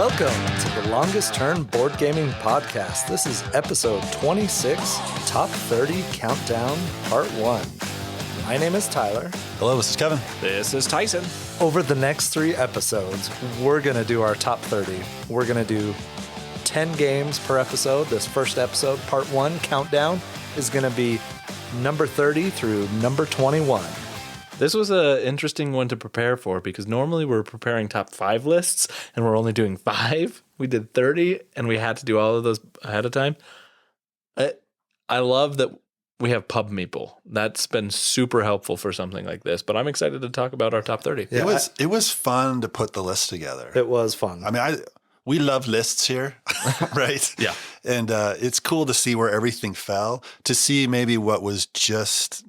Welcome to the Longest Turn Board Gaming Podcast. This is episode 26, Top 30 Countdown, Part 1. My name is Tyler. Hello, this is Kevin. This is Tyson. Over the next 3 episodes, we're going to do our top 30. We're going to do 10 games per episode. This first episode, Part 1, Countdown, is going to be number 30 through number 21. This was an interesting one to prepare for because normally we're preparing top 5 lists and we're only doing 5. We did 30 and we had to do all of those ahead of time. I love that we have Pub Meeple. That's been super helpful for something like this, but I'm excited to talk about our top 30. Yeah, it was fun to put the list together. It was fun. I mean, we love lists here, right? Yeah. And it's cool to see where everything fell, to see maybe what was just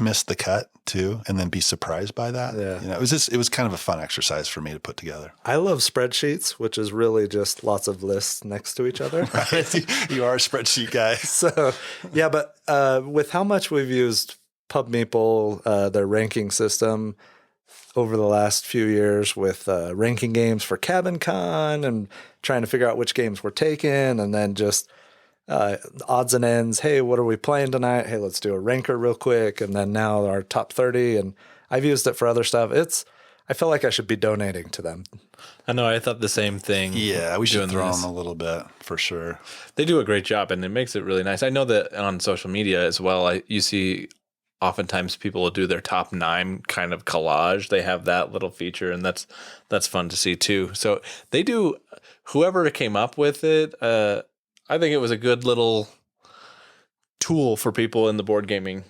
missed the cut too, and then be surprised by that. Yeah. You know, it was kind of a fun exercise for me to put together. I love spreadsheets, which is really just lots of lists next to each other. Right? You are a spreadsheet guy. So, yeah, but with how much we've used Pub Meeple, their ranking system over the last few years with ranking games for Cabin Con and trying to figure out which games we're taking, and then just odds and ends. Hey, what are we playing tonight? Hey, let's do a ranker real quick. And then now our top 30. And I've used it for other stuff. I feel like I should be donating to them. I know, I thought the same thing. Yeah, we should throw them a little bit for sure. They do a great job and it makes it really nice. I know that on social media as well, you see oftentimes people will do their top 9 kind of collage. They have that little feature, and that's fun to see too. So they do, whoever came up with it, I think it was a good little tool for people in the board gaming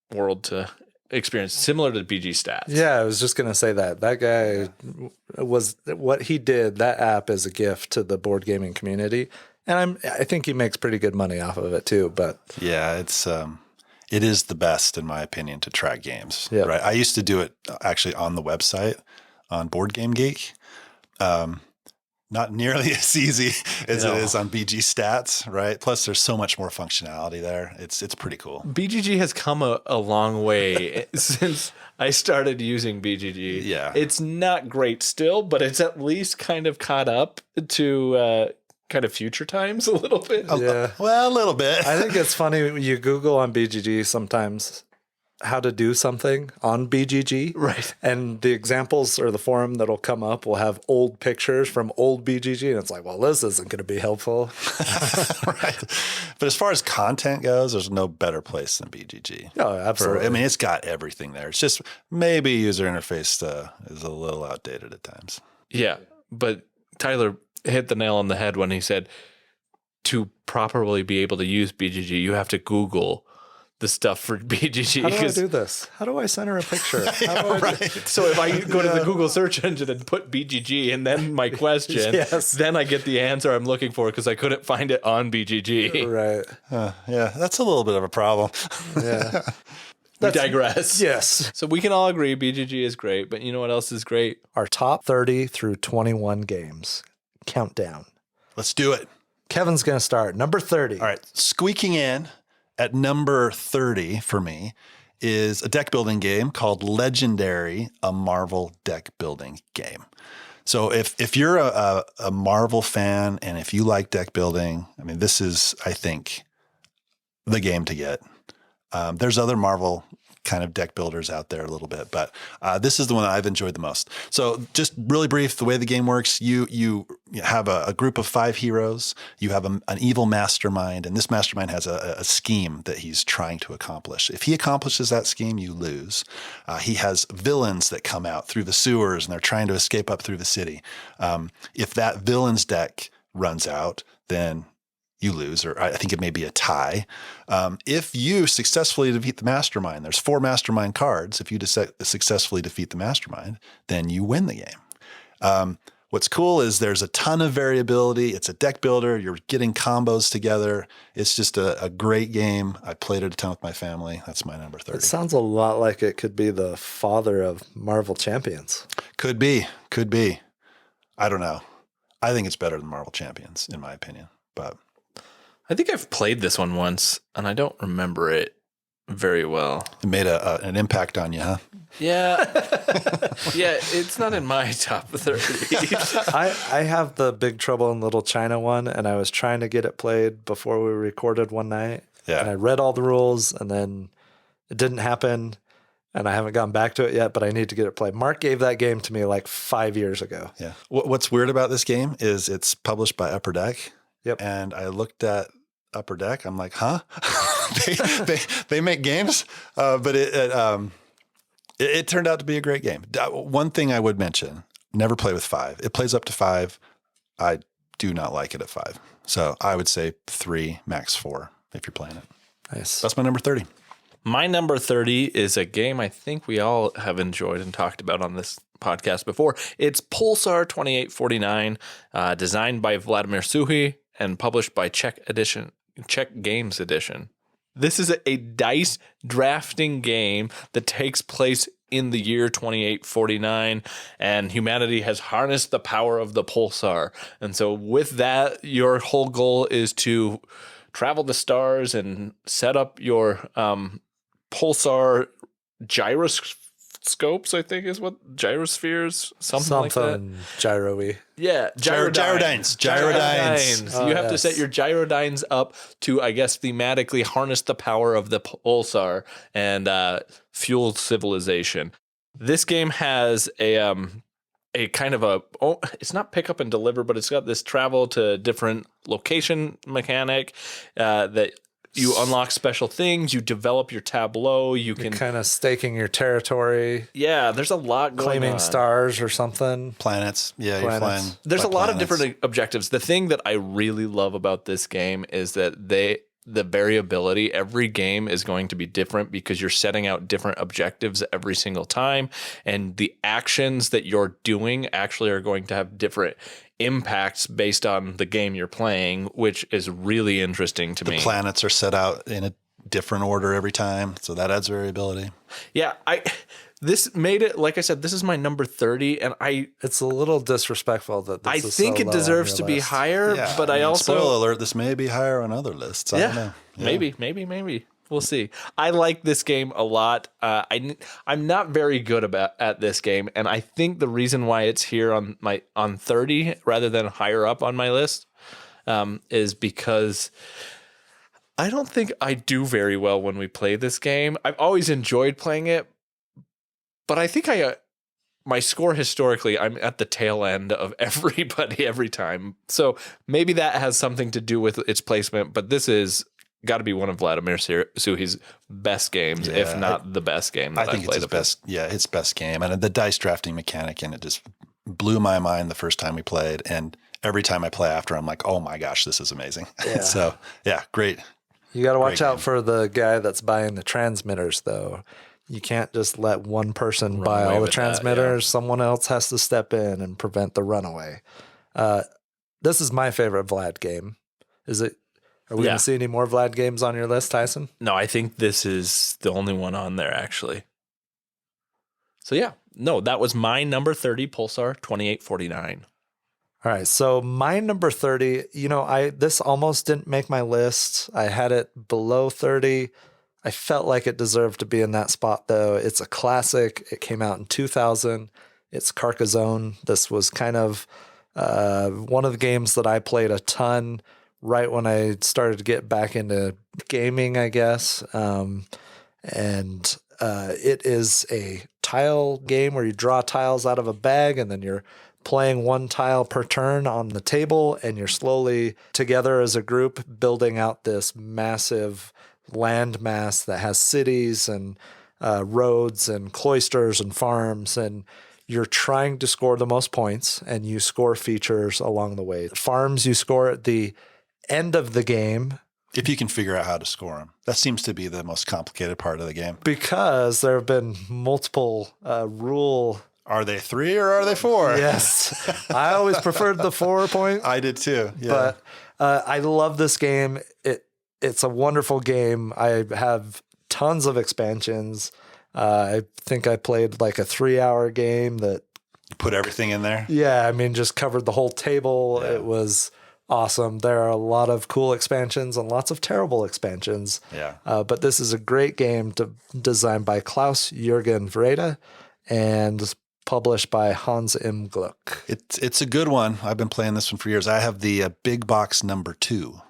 world to experience, similar to BG Stats. Yeah, I was just going to say that. That guy was, what he did, that app is a gift to the board gaming community. And I think he makes pretty good money off of it too. But yeah, it is the best, in my opinion, to track games. Yep. Right? I used to do it actually on the website on Board Game Geek. Not nearly as easy as it is on BG Stats, right? Plus, there's so much more functionality there. It's pretty cool. BGG has come a long way since I started using BGG. Yeah. It's not great still, but it's at least kind of caught up to kind of future times a little bit. yeah, Well, a little bit. I think it's funny. You Google on BGG sometimes how to do something on BGG. Right. And the examples or the forum that'll come up will have old pictures from old BGG. And it's like, well, this isn't going to be helpful. Right. But as far as content goes, there's no better place than BGG. Oh, absolutely. I mean, it's got everything there. It's just maybe user interface is a little outdated at times. Yeah. But Tyler hit the nail on the head when he said to properly be able to use BGG, you have to Google the stuff for BGG. How do I do this? How do I send her a picture? So if I go to the Google search engine and put BGG and then my question, Yes. then I get the answer I'm looking for because I couldn't find it on BGG. Right. Yeah, that's a little bit of a problem. Yeah. We digress. Yes. So we can all agree BGG is great, but you know what else is great? Our top 30 through 21 games. Countdown. Let's do it. Kevin's going to start. Number 30. All right. Squeaking in at number 30 for me is a deck building game called Legendary, a Marvel deck building game. So if you're a Marvel fan and if you like deck building, I mean, this is, I think, the game to get. There's other Marvel kind of deck builders out there a little bit, but this is the one that I've enjoyed the most. So just really brief, the way the game works, you have a group of 5 heroes, you have an evil mastermind, and this mastermind has a scheme that he's trying to accomplish. If he accomplishes that scheme, you lose. He has villains that come out through the sewers and they're trying to escape up through the city. If that villain's deck runs out, then you lose, or I think it may be a tie. If you successfully defeat the mastermind, there's 4 mastermind cards. If you successfully defeat the mastermind, then you win the game. What's cool is there's a ton of variability. It's a deck builder. You're getting combos together. It's just a great game. I played it a ton with my family. That's my number 30. It sounds a lot like it could be the father of Marvel Champions. Could be. I don't know. I think it's better than Marvel Champions, in my opinion, but I think I've played this one once, and I don't remember it very well. it made an impact on you, huh? Yeah. Yeah, it's not in my top 30. I have the Big Trouble in Little China one, and I was trying to get it played before we recorded one night. Yeah. And I read all the rules, and then it didn't happen, and I haven't gotten back to it yet, but I need to get it played. Mark gave that game to me like 5 years ago. Yeah. What's weird about this game is it's published by Upper Deck. Yep. And I looked at Upper Deck. I'm like, huh? they make games, but it turned out to be a great game. One thing I would mention: never play with 5. It plays up to 5. I do not like it at 5, so I would say 3, max 4 if you're playing it. Nice. That's my number 30. My number 30 is a game I think we all have enjoyed and talked about on this podcast before. It's Pulsar 2849, designed by Vladimir Suchy and published by Czech Games Edition. This is a dice drafting game that takes place in the year 2849, and humanity has harnessed the power of the pulsar. And so with that, your whole goal is to travel the stars and set up your pulsar gyroscopes, I think is what, gyrospheres, something like that. Gyro-y. Yeah, Gyrodynes. You have to set your gyrodynes up to, I guess, thematically harness the power of the pulsar and fuel civilization. This game has a kind of it's not pick up and deliver, but it's got this travel to different location mechanic that you unlock special things, you develop your tableau, you're kind of staking your territory. Yeah, there's a lot going on. Claiming stars or something. Planets. Yeah, you're flying. There's a lot of different objectives. The thing that I really love about this game is that the variability, every game is going to be different because you're setting out different objectives every single time. And the actions that you're doing actually are going to have different impacts based on the game you're playing, which is really interesting to me. The planets are set out in a different order every time, so that adds variability. Yeah, this made it, like I said, this is my number 30, and it's a little disrespectful that this I is think so it low deserves on to your be list. higher, Yeah, but I also spoiler alert, this may be higher on other lists. I don't know. Yeah. Maybe. We'll see. I like this game a lot. I'm not very good at this game, and I think the reason why it's here on 30 rather than higher up on my list is because I don't think I do very well when we play this game. I've always enjoyed playing it, but I think my score historically, I'm at the tail end of everybody every time. So maybe that has something to do with its placement, but this is got to be one of Vladimir Suchy's best games, if not the best game that I think it's his best. Yeah, his best game, and the dice drafting mechanic in it just blew my mind the first time we played, and every time I play after, I'm like, oh my gosh, this is amazing. Yeah. So yeah, great. You got to watch out for the guy that's buying the transmitters, though. You can't just let one person buy all the transmitters. Someone else has to step in and prevent the runaway. This is my favorite Vlad game. Is it? Are we going to see any more Vlad games on your list, Tyson? No, I think this is the only one on there, actually. So yeah, no, that was my number 30, Pulsar 2849. All right, so my number 30, this almost didn't make my list. I had it below 30. I felt like it deserved to be in that spot, though. It's a classic. It came out in 2000. It's Carcassonne. This was kind of one of the games that I played a ton right when I started to get back into gaming, I guess. It is a tile game where you draw tiles out of a bag and then you're playing one tile per turn on the table, and you're slowly together as a group building out this massive land mass that has cities and roads and cloisters and farms, and you're trying to score the most points, and you score features along the way. Farms you score at the end of the game. If you can figure out how to score them. That seems to be the most complicated part of the game. Because there have been multiple rule. Are they 3 or are they 4? Yes. I always preferred the 4 point. I did too. Yeah. But I love this game. It's a wonderful game. I have tons of expansions. I think I played like a 3-hour game that put everything in there. Yeah, I mean, just covered the whole table. Yeah. It was awesome. There are a lot of cool expansions and lots of terrible expansions. Yeah. But this is a great game designed by Klaus Jürgen Wrede. and is published by Hans M. Gluck. It's a good one. I've been playing this one for years. I have the big box number 2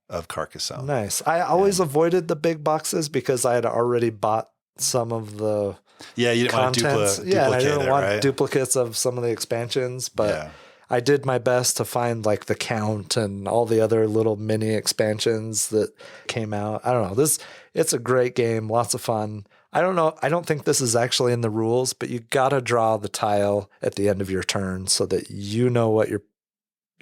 of Carcassonne. Nice. I always avoided the big boxes because I had already bought some of the you didn't want to contents. duplicate And I didn't want right? duplicates of some of the expansions, but I did my best to find like the Count and all the other little mini expansions that came out. I don't know. It's a great game, lots of fun. I don't know. I don't think this is actually in the rules, but you got to draw the tile at the end of your turn so that you know what you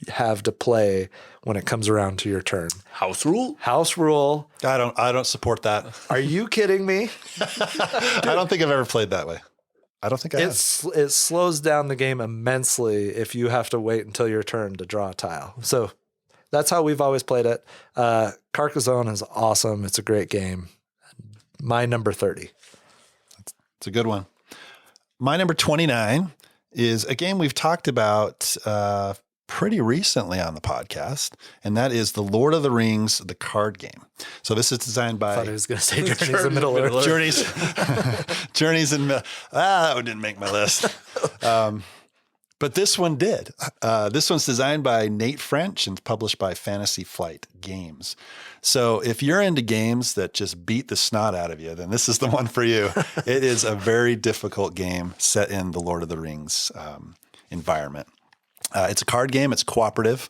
have to play when it comes around to your turn. House rule? House rule. I don't support that. Are you kidding me? I don't think I've ever played that way. I don't think I have. It slows down the game immensely if you have to wait until your turn to draw a tile. So that's how we've always played it. Carcassonne is awesome. It's a great game. My number 30. It's a good one. My number 29 is a game we've talked about pretty recently on the podcast, and that is the Lord of the Rings, the card game. So this is designed by... I thought I was going to say Journeys in Middle-earth. Journeys in Middle... that one didn't make my list. But this one did. This one's designed by Nate French and published by Fantasy Flight Games. So if you're into games that just beat the snot out of you, then this is the one for you. It is a very difficult game set in the Lord of the Rings environment. It's a card game. It's cooperative.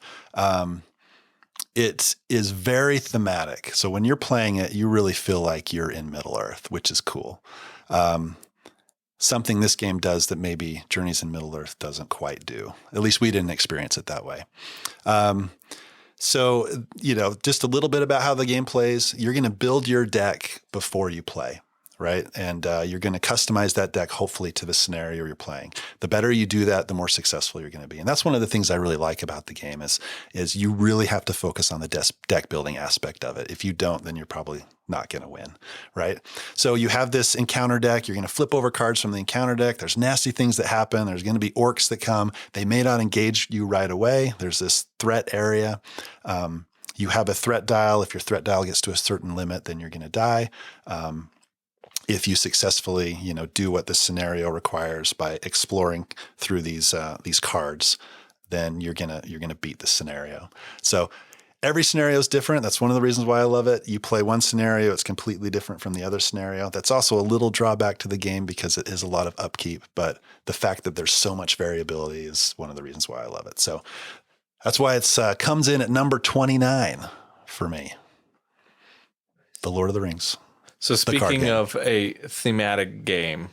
It is very thematic. So when you're playing it, you really feel like you're in Middle-earth, which is cool. Something this game does that maybe Journeys in Middle-earth doesn't quite do. At least we didn't experience it that way. So, just a little bit about how the game plays. You're going to build your deck before you play, right? And you're going to customize that deck, hopefully, to the scenario you're playing. The better you do that, the more successful you're going to be. And that's one of the things I really like about the game is you really have to focus on the deck building aspect of it. If you don't, then you're probably not going to win, right? So you have this encounter deck. You're going to flip over cards from the encounter deck. There's nasty things that happen. There's going to be orcs that come. They may not engage you right away. There's this threat area. You have a threat dial. If your threat dial gets to a certain limit, then you're going to die. If you successfully, do what the scenario requires by exploring through these cards, then you're gonna beat the scenario. So every scenario is different. That's one of the reasons why I love it. You play one scenario, it's completely different from the other scenario. That's also a little drawback to the game because it is a lot of upkeep, but the fact that there's so much variability is one of the reasons why I love it. So that's why it's comes in at number 29 for me. The Lord of the Rings. So speaking of a thematic game,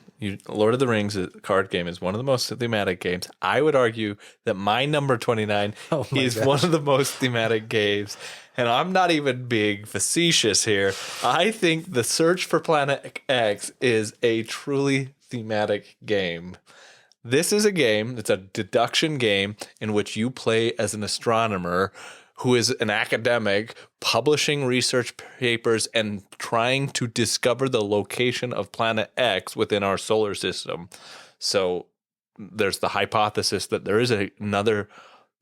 Lord of the Rings card game is one of the most thematic games. I would argue that my number 29 is one of the most thematic games. And I'm not even being facetious here. I think The Search for Planet X is a truly thematic game. This is a game, it's a deduction game in which you play as an astronomer who is an academic publishing research papers and trying to discover the location of planet X within our solar system. So there's the hypothesis that there is another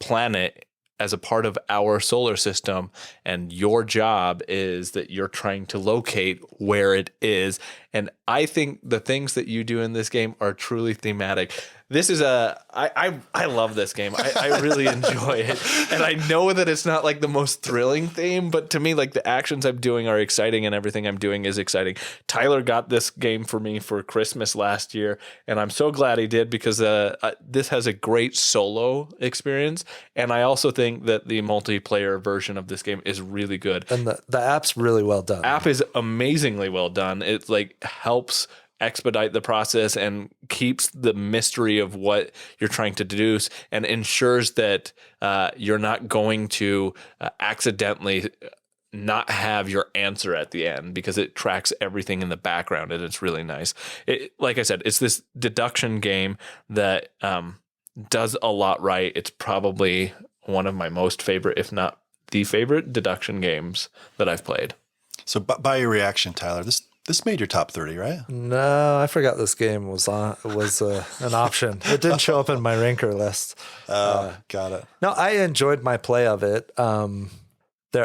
planet as a part of our solar system, and your job is that you're trying to locate where it is. And I think the things that you do in this game are truly thematic. This is I love this game. I really enjoy it. And I know that it's not like the most thrilling theme, but to me, like the actions I'm doing are exciting and everything I'm doing is exciting. Tyler got this game for me for Christmas last year, and I'm so glad he did because this has a great solo experience. And I also think that the multiplayer version of this game is really good. And the app's really well done. App is amazingly well done. It like helps expedite the process and keeps the mystery of what you're trying to deduce and ensures that you're not going to accidentally not have your answer at the end because it tracks everything in the background and it's really nice. Like I said, it's this deduction game that does a lot right. It's probably one of my most favorite, if not the favorite deduction games that I've played. So by your reaction, Tyler, this made your top 30, right? No, I forgot this game was an option. It didn't show up in my ranker list. Got it. No, I enjoyed my play of it.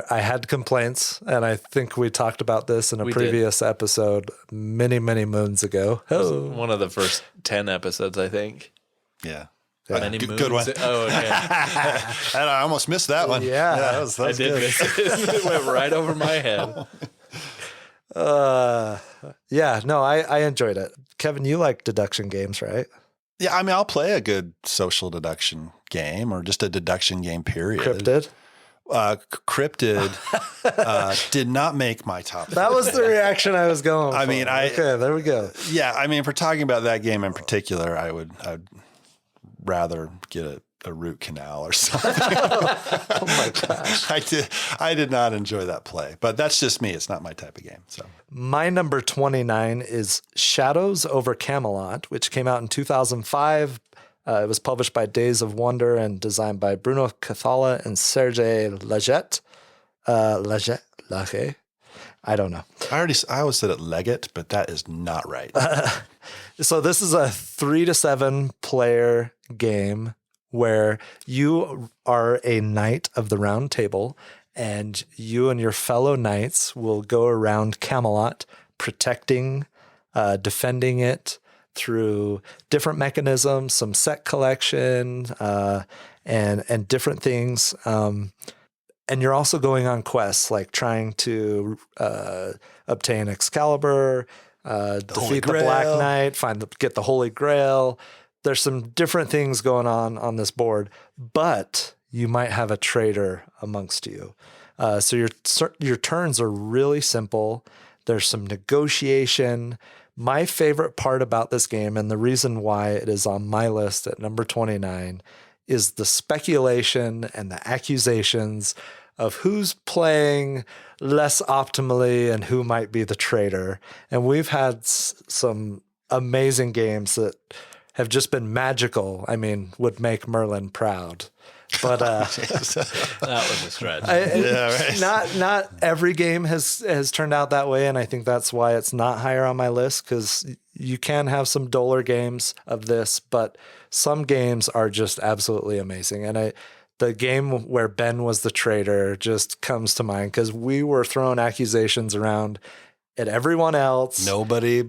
I had complaints, and I think we talked about this in a previous episode many, many moons ago. Oh. One of the first 10 episodes, I think. Yeah. Good one. Oh, okay. I almost missed that one. Yeah, that was I did good. miss it. It went right over my head. I enjoyed it. Kevin, you like deduction games, right? Yeah, I mean, I'll play a good social deduction game or just a deduction game, period. Cryptid? Cryptid did not make my top. That was the reaction I was going for. I mean, okay, there we go. Yeah, I mean, if we're talking about that game in particular, I'd rather get a root canal or something. Oh my gosh. I did not enjoy that play, but that's just me. It's not my type of game. So my number 29 is Shadows over Camelot, which came out in 2005. It was published by Days of Wonder and designed by Bruno Cathala and Serge Laget. Laget? I don't know. I always said it Leggett, but that is not right. So this is a 3 to 7 player game where you are a knight of the round table, and you and your fellow knights will go around Camelot protecting, defending it through different mechanisms, some set collection, and different things. And you're also going on quests, like trying to obtain Excalibur, defeat the Black Knight, get the Holy Grail. There's some different things going on this board, but you might have a traitor amongst you. So your turns are really simple. There's some negotiation. My favorite part about this game, and the reason why it is on my list at number 29, is the speculation and the accusations of who's playing less optimally and who might be the traitor. And we've had some amazing games that have just been magical. I mean, would make Merlin proud. But that was a stretch. Not every game has turned out that way, and I think that's why it's not higher on my list, because you can have some duller games of this, but some games are just absolutely amazing. And the game where Ben was the traitor just comes to mind because we were throwing accusations around at everyone else. Nobody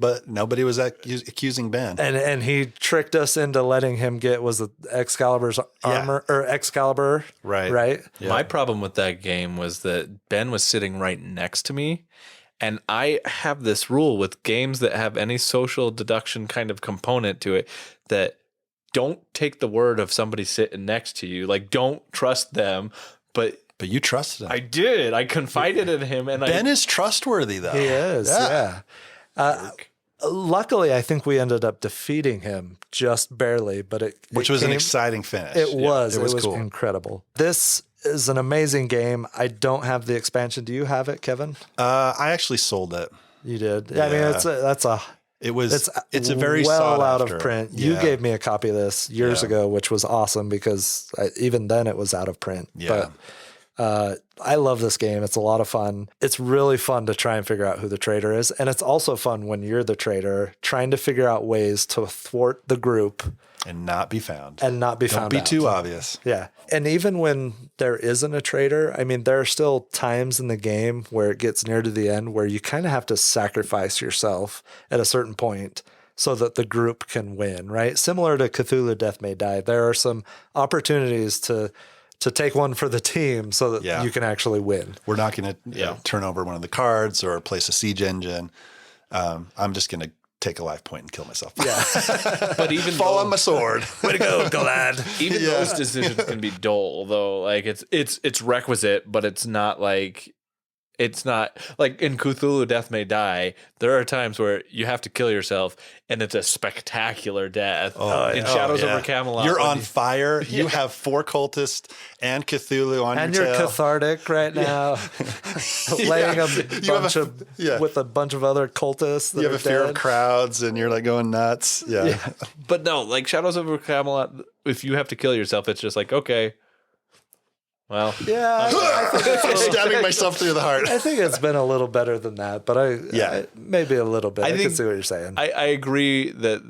was accusing Ben. And he tricked us into letting him get, was it Excalibur's armor or Excalibur? Right. Yeah. My problem with that game was that Ben was sitting right next to me. And I have this rule with games that have any social deduction kind of component to it, that don't take the word of somebody sitting next to you. Like, don't trust them. But you trusted him. I did. I confided in him. And Ben is trustworthy, though. He is, yeah. Luckily, I think we ended up defeating him just barely, but which was an exciting finish. It was cool. Incredible. This is an amazing game. I don't have the expansion. Do you have it, Kevin? I actually sold it. You did. Yeah. I mean, it's a very well out of print. Yeah. You gave me a copy of this years ago, which was awesome because even then it was out of print. Yeah. But I love this game. It's a lot of fun. It's really fun to try and figure out who the traitor is. And it's also fun when you're the traitor, trying to figure out ways to thwart the group. And not be found. Don't be too obvious. Yeah. And even when there isn't a traitor, I mean, there are still times in the game where it gets near to the end where you kind of have to sacrifice yourself at a certain point so that the group can win, right? Similar to Cthulhu Death May Die, there are some opportunities to take one for the team so that you can actually win. We're not going to turn over one of the cards or place a siege engine. I'm just going to take a life point and kill myself. Yeah. But even fall on my sword. Way to go, Galad. Even those decisions can be dull, though. Like it's requisite, but it's not like in Cthulhu Death May Die, there are times where you have to kill yourself and it's a spectacular death. In Shadows over Camelot, you're on fire. You have 4 cultists and Cthulhu on and your you're tail. cathartic right now, laying with a bunch of other cultists. You have a fear of crowds, and you're like going nuts. Yeah. But no, like Shadows over Camelot, if you have to kill yourself, it's just like, okay, well, stabbing myself through the heart. I think it's been a little better than that, but maybe a little bit. I can see what you're saying. I agree that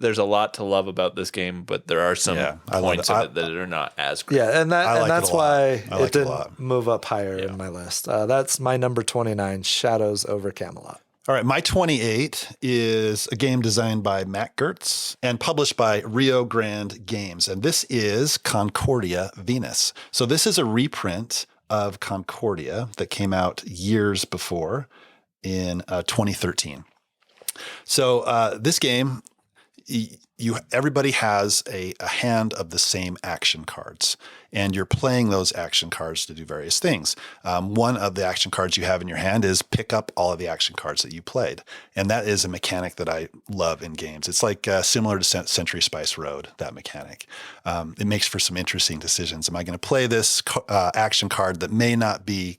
there's a lot to love about this game, but there are some points of it that are not as great. Yeah, and that's why it didn't move up higher in my list. That's my number 29, Shadows over Camelot. All right, my 28 is a game designed by Matt Gertz and published by Rio Grande Games, and this is Concordia Venus. So this is a reprint of Concordia that came out years before in 2013. So this game, everybody has a hand of the same action cards, and you're playing those action cards to do various things. One of the action cards you have in your hand is pick up all of the action cards that you played, and that is a mechanic that I love in games. It's like similar to Century Spice Road, that mechanic. It makes for some interesting decisions. Am I going to play this action card that may not be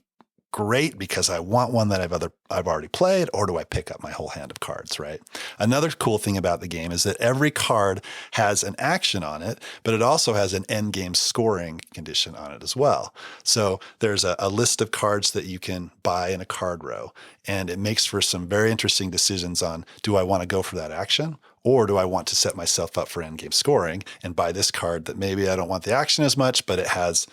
great because I want one that I've already played, or do I pick up my whole hand of cards, right? Another cool thing about the game is that every card has an action on it, but it also has an end game scoring condition on it as well. So there's a list of cards that you can buy in a card row, and it makes for some very interesting decisions on, do I want to go for that action? Or do I want to set myself up for end game scoring and buy this card that maybe I don't want the action as much, but it has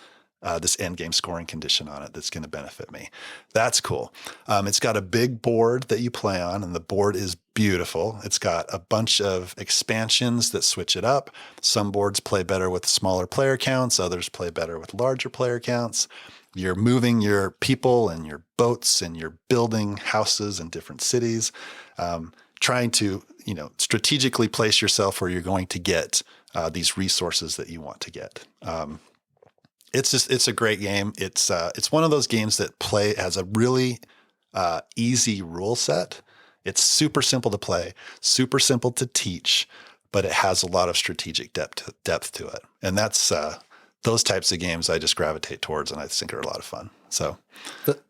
this end game scoring condition on it that's going to benefit me. That's cool. It's got a big board that you play on, and the board is beautiful. It's got a bunch of expansions that switch it up. Some boards play better with smaller player counts. Others play better with larger player counts. You're moving your people and your boats, and you're building houses in different cities, trying to, strategically place yourself where you're going to get these resources that you want to get. It's a great game. It's one of those games that has a really easy rule set. It's super simple to play, super simple to teach, but it has a lot of strategic depth to it. And that's those types of games I just gravitate towards, and I think are a lot of fun. So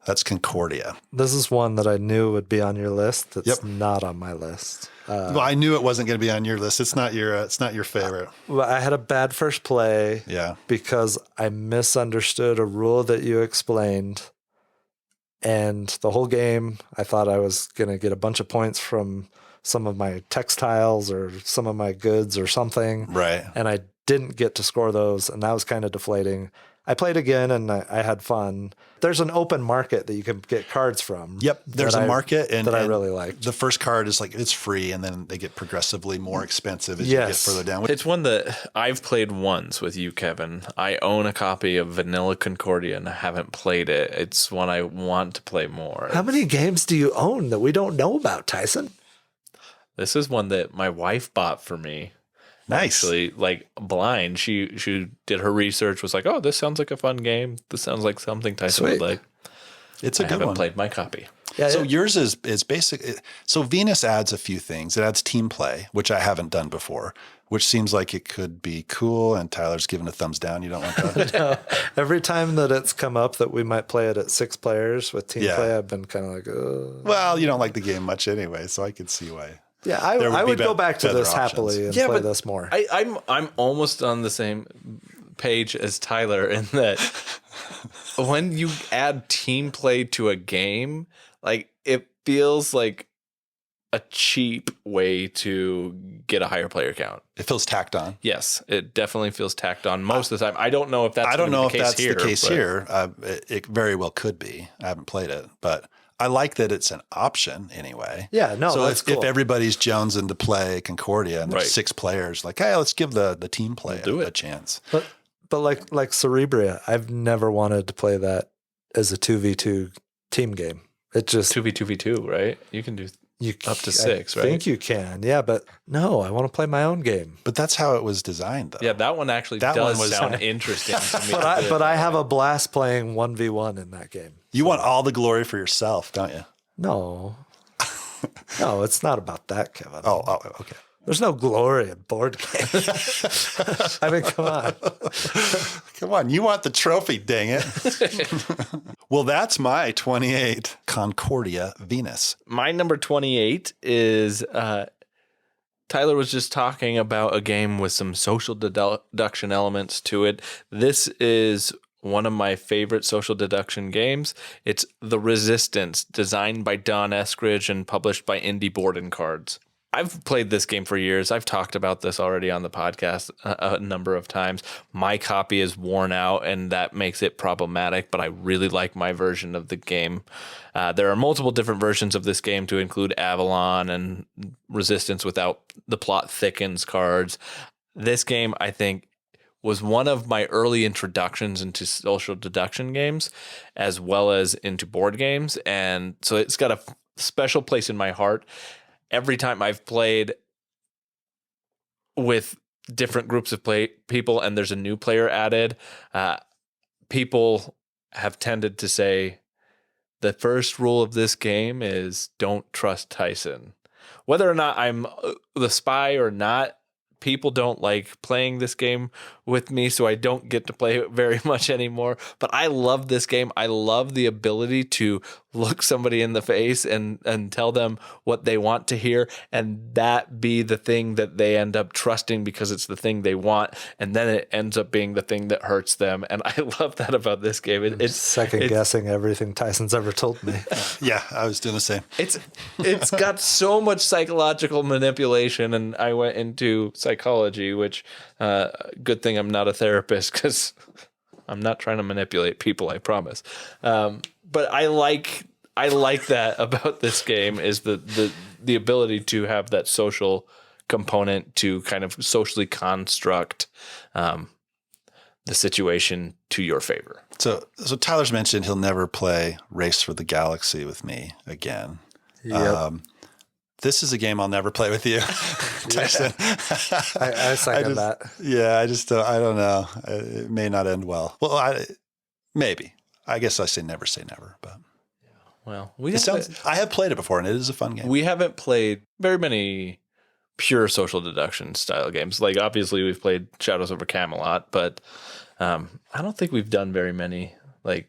that's Concordia. This is one that I knew would be on your list. That's not on my list. Well, I knew it wasn't going to be on your list. It's not your favorite. Well, I had a bad first play. Yeah. Because I misunderstood a rule that you explained, and the whole game I thought I was going to get a bunch of points from some of my textiles or some of my goods or something. Right. And I didn't get to score those, and that was kind of deflating. I played again, and I had fun. There's an open market that you can get cards from. Yep, there's a market, and I really liked. The first card is it's free, and then they get progressively more expensive as you get further down. It's one that I've played once with you, Kevin. I own a copy of Vanilla Concordia, and I haven't played it. It's one I want to play more. How many games do you own that we don't know about, Tyson? This is one that my wife bought for me. Nice. Actually, blind. She did her research, was like, oh, this sounds like a fun game. This sounds like something Tyson would like. It's a good one. I haven't played my copy. Yeah, so yours is basic. So Venus adds a few things. It adds team play, which I haven't done before, which seems like it could be cool. And Tyler's giving a thumbs down. You don't want that? No. Every time that it's come up that we might play it at 6 players with team play, I've been kind of like, ugh. Well, you don't like the game much anyway, so I could see why. Yeah, I would go back to this happily and play this more. I'm almost on the same page as Tyler in that when you add team play to a game, it feels like a cheap way to get a higher player count. It feels tacked on. Yes, it definitely feels tacked on most of the time. I don't know if that's the case here. It very well could be. I haven't played it, but I like that it's an option anyway. Yeah, no, so that's cool. If everybody's jonesing to play Concordia and there's 6 players, hey, let's give the team play a chance. But like Cerebria, I've never wanted to play that as a 2v2 team game. It just 2v2v2, right? You can do up to 6, right? I think you can. Yeah, but no, I want to play my own game. But that's how it was designed, though. Yeah, that one actually does sound interesting to me. But I have a blast playing 1v1 in that game. You want all the glory for yourself, don't you? No. No, it's not about that, Kevin. Oh, okay. There's no glory in board games. I mean, come on. Come on. You want the trophy, dang it. Well, that's my 28, Concordia Venus. My number 28 is Tyler was just talking about a game with some social deduction elements to it. This is one of my favorite social deduction games. It's The Resistance, designed by Don Eskridge and published by Indie Board and Cards. I've played this game for years. I've talked about this already on the podcast a number of times. My copy is worn out, and that makes it problematic, but I really like my version of the game. There are multiple different versions of this game to include Avalon and Resistance without the plot thickens cards. This game, I think, was one of my early introductions into social deduction games as well as into board games. And so it's got a special place in my heart. Every time I've played with different groups of people and there's a new player added, people have tended to say the first rule of this game is don't trust Tyson. Whether or not I'm the spy or not, people don't like playing this game with me, so I don't get to play it very much anymore. But I love this game. I love the ability to look somebody in the face and tell them what they want to hear, and that be the thing that they end up trusting because it's the thing they want, and then it ends up being the thing that hurts them. And I love that about this game. It's second guessing everything Tyson's ever told me. Yeah, I was doing the same. It's got so much psychological manipulation, and I went into psychology, which good thing I'm not a therapist because I'm not trying to manipulate people, I promise. But I like that about this game is the ability to have that social component to kind of socially construct the situation to your favor. So Tyler's mentioned he'll never play Race for the Galaxy with me again. Yep. This is a game I'll never play with you, Tyson. I second that. Yeah, I don't know. It may not end well. Well, maybe. I guess I say never, but well, I have played it before, and it is a fun game. We haven't played very many pure social deduction style games. Like obviously we've played Shadows over Camelot, but I don't think we've done very many like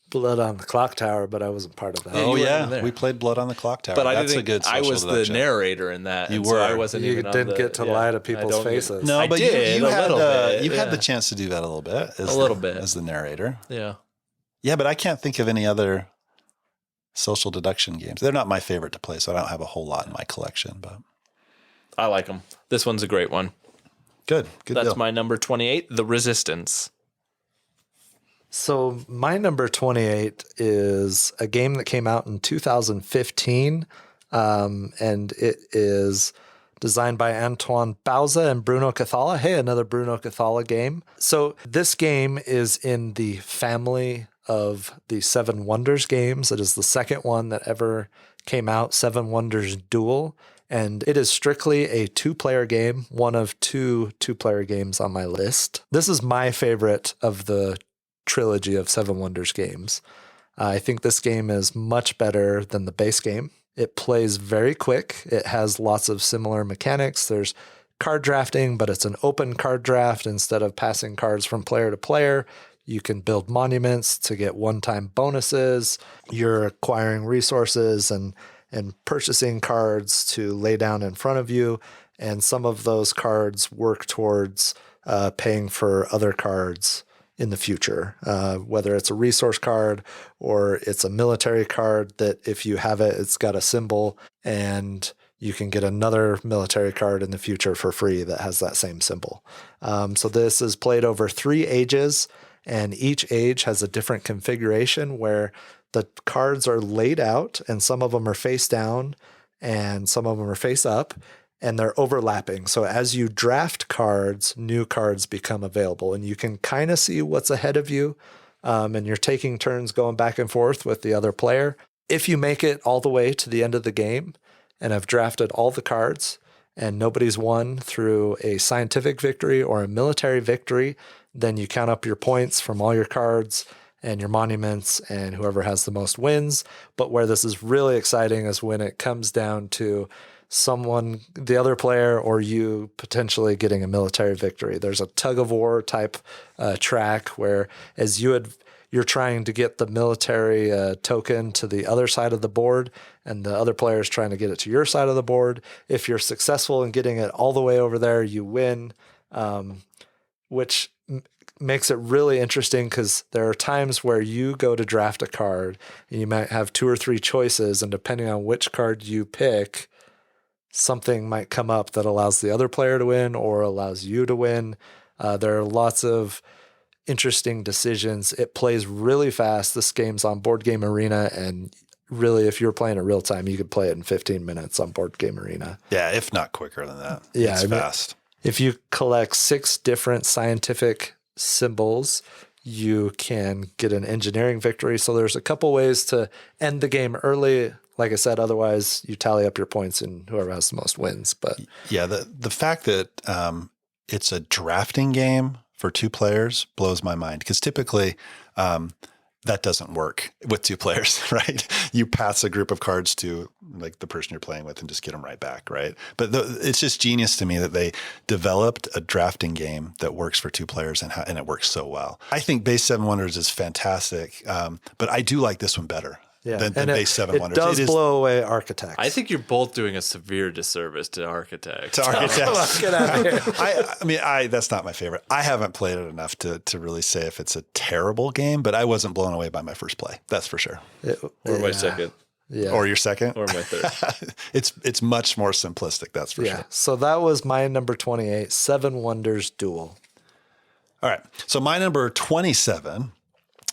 Blood on the Clock Tower, but I wasn't part of that. Oh yeah, we played Blood on the Clock Tower. But that's a good. I was deduction. the narrator in that. You were. So I wasn't. You even didn't get to lie to people's faces. No, but you had the yeah. chance to do that a little bit. As the narrator. Yeah. Yeah, but I can't think of any other social deduction games. They're not my favorite to play, so I don't have a whole lot in my collection. But I like them. This one's a great one. Good. That's deal. my number 28, The Resistance. So my number 28 is a game that came out in 2015, and it is designed by Antoine Bauza and Bruno Cathala. Hey, another Bruno Cathala game. So this game is in the family of the Seven Wonders games. It is the second one that ever came out, Seven Wonders Duel. And it is strictly a two-player game, one of two-player games on my list. This is my favorite of the trilogy of Seven Wonders games. I think this game is much better than the base game. It plays very quick. It has lots of similar mechanics. There's card drafting, but it's an open card draft. Instead of passing cards from player to player, you can build monuments to get one-time bonuses. You're acquiring resources and purchasing cards to lay down in front of you. And some of those cards work towards paying for other cards in the future, whether it's a resource card or it's a military card that if you have it, it's got a symbol and you can get another military card in the future for free that has that same symbol. So this is played over 3 ages, and each age has a different configuration where the cards are laid out and some of them are face down and some of them are face up, and they're overlapping. So as you draft cards, new cards become available, and you can kind of see what's ahead of you, and you're taking turns going back and forth with the other player. If you make it all the way to the end of the game and have drafted all the cards and nobody's won through a scientific victory or a military victory, then you count up your points from all your cards and your monuments, and whoever has the most wins. But where this is really exciting is when it comes down to someone, the other player, or you potentially getting a military victory. There's a tug of war type track where as you're trying to get the military token to the other side of the board, and the other player is trying to get it to your side of the board. If you're successful in getting it all the way over there, you win, which makes it really interesting because there are times where you go to draft a card and you might have 2 or 3 choices, and depending on which card you pick, something might come up that allows the other player to win or allows you to win. There are lots of interesting decisions. It plays really fast. This game's on Board Game Arena, and really, if you're playing it real time, you could play it in 15 minutes on Board Game Arena. Yeah, if not quicker than that. Yeah, it's fast. If you collect 6 different scientific symbols, you can get an engineering victory. So there's a couple ways to end the game early. Like I said, otherwise you tally up your points and whoever has the most wins. But yeah, the fact that it's a drafting game for 2 players blows my mind, because typically that doesn't work with 2 players, right? You pass a group of cards to like the person you're playing with and just get them right back, right? But it's just genius to me that they developed a drafting game that works for 2 players and it works so well. I think Base 7 Wonders is fantastic, but I do like this one better. Than Base 7 Wonders. It does blow away Architects. I think you're both doing a severe disservice to Architects. To Architects. Get out of here. I mean, that's not my favorite. I haven't played it enough to really say if it's a terrible game, but I wasn't blown away by my first play. That's for sure. Or my second. Yeah. Or your second? Or my third. It's much more simplistic, that's for sure. So that was my number 28, 7 Wonders Duel. All right. So my number 27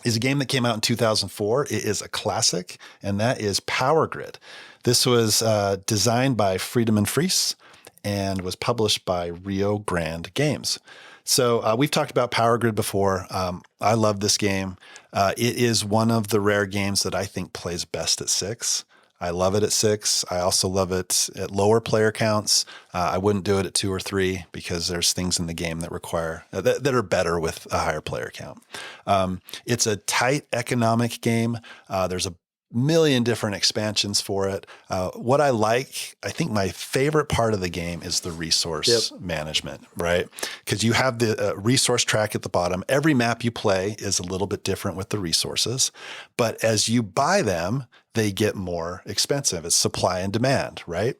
is a game that came out in 2004. It is a classic, and that is Power Grid. This was designed by Friedemann Friese and was published by Rio Grande Games. So we've talked about Power Grid before. I love this game. It is one of the rare games that I think plays best at 6. I love it at 6. I also love it at lower player counts. I wouldn't do it at 2 or 3 because there's things in the game that require that are better with a higher player count. It's a tight economic game. There's a million different expansions for it. What I think my favorite part of the game is the resource management, right? Because you have the resource track at the bottom. Every map you play is a little bit different with the resources, but as you buy them, they get more expensive. It's supply and demand, right?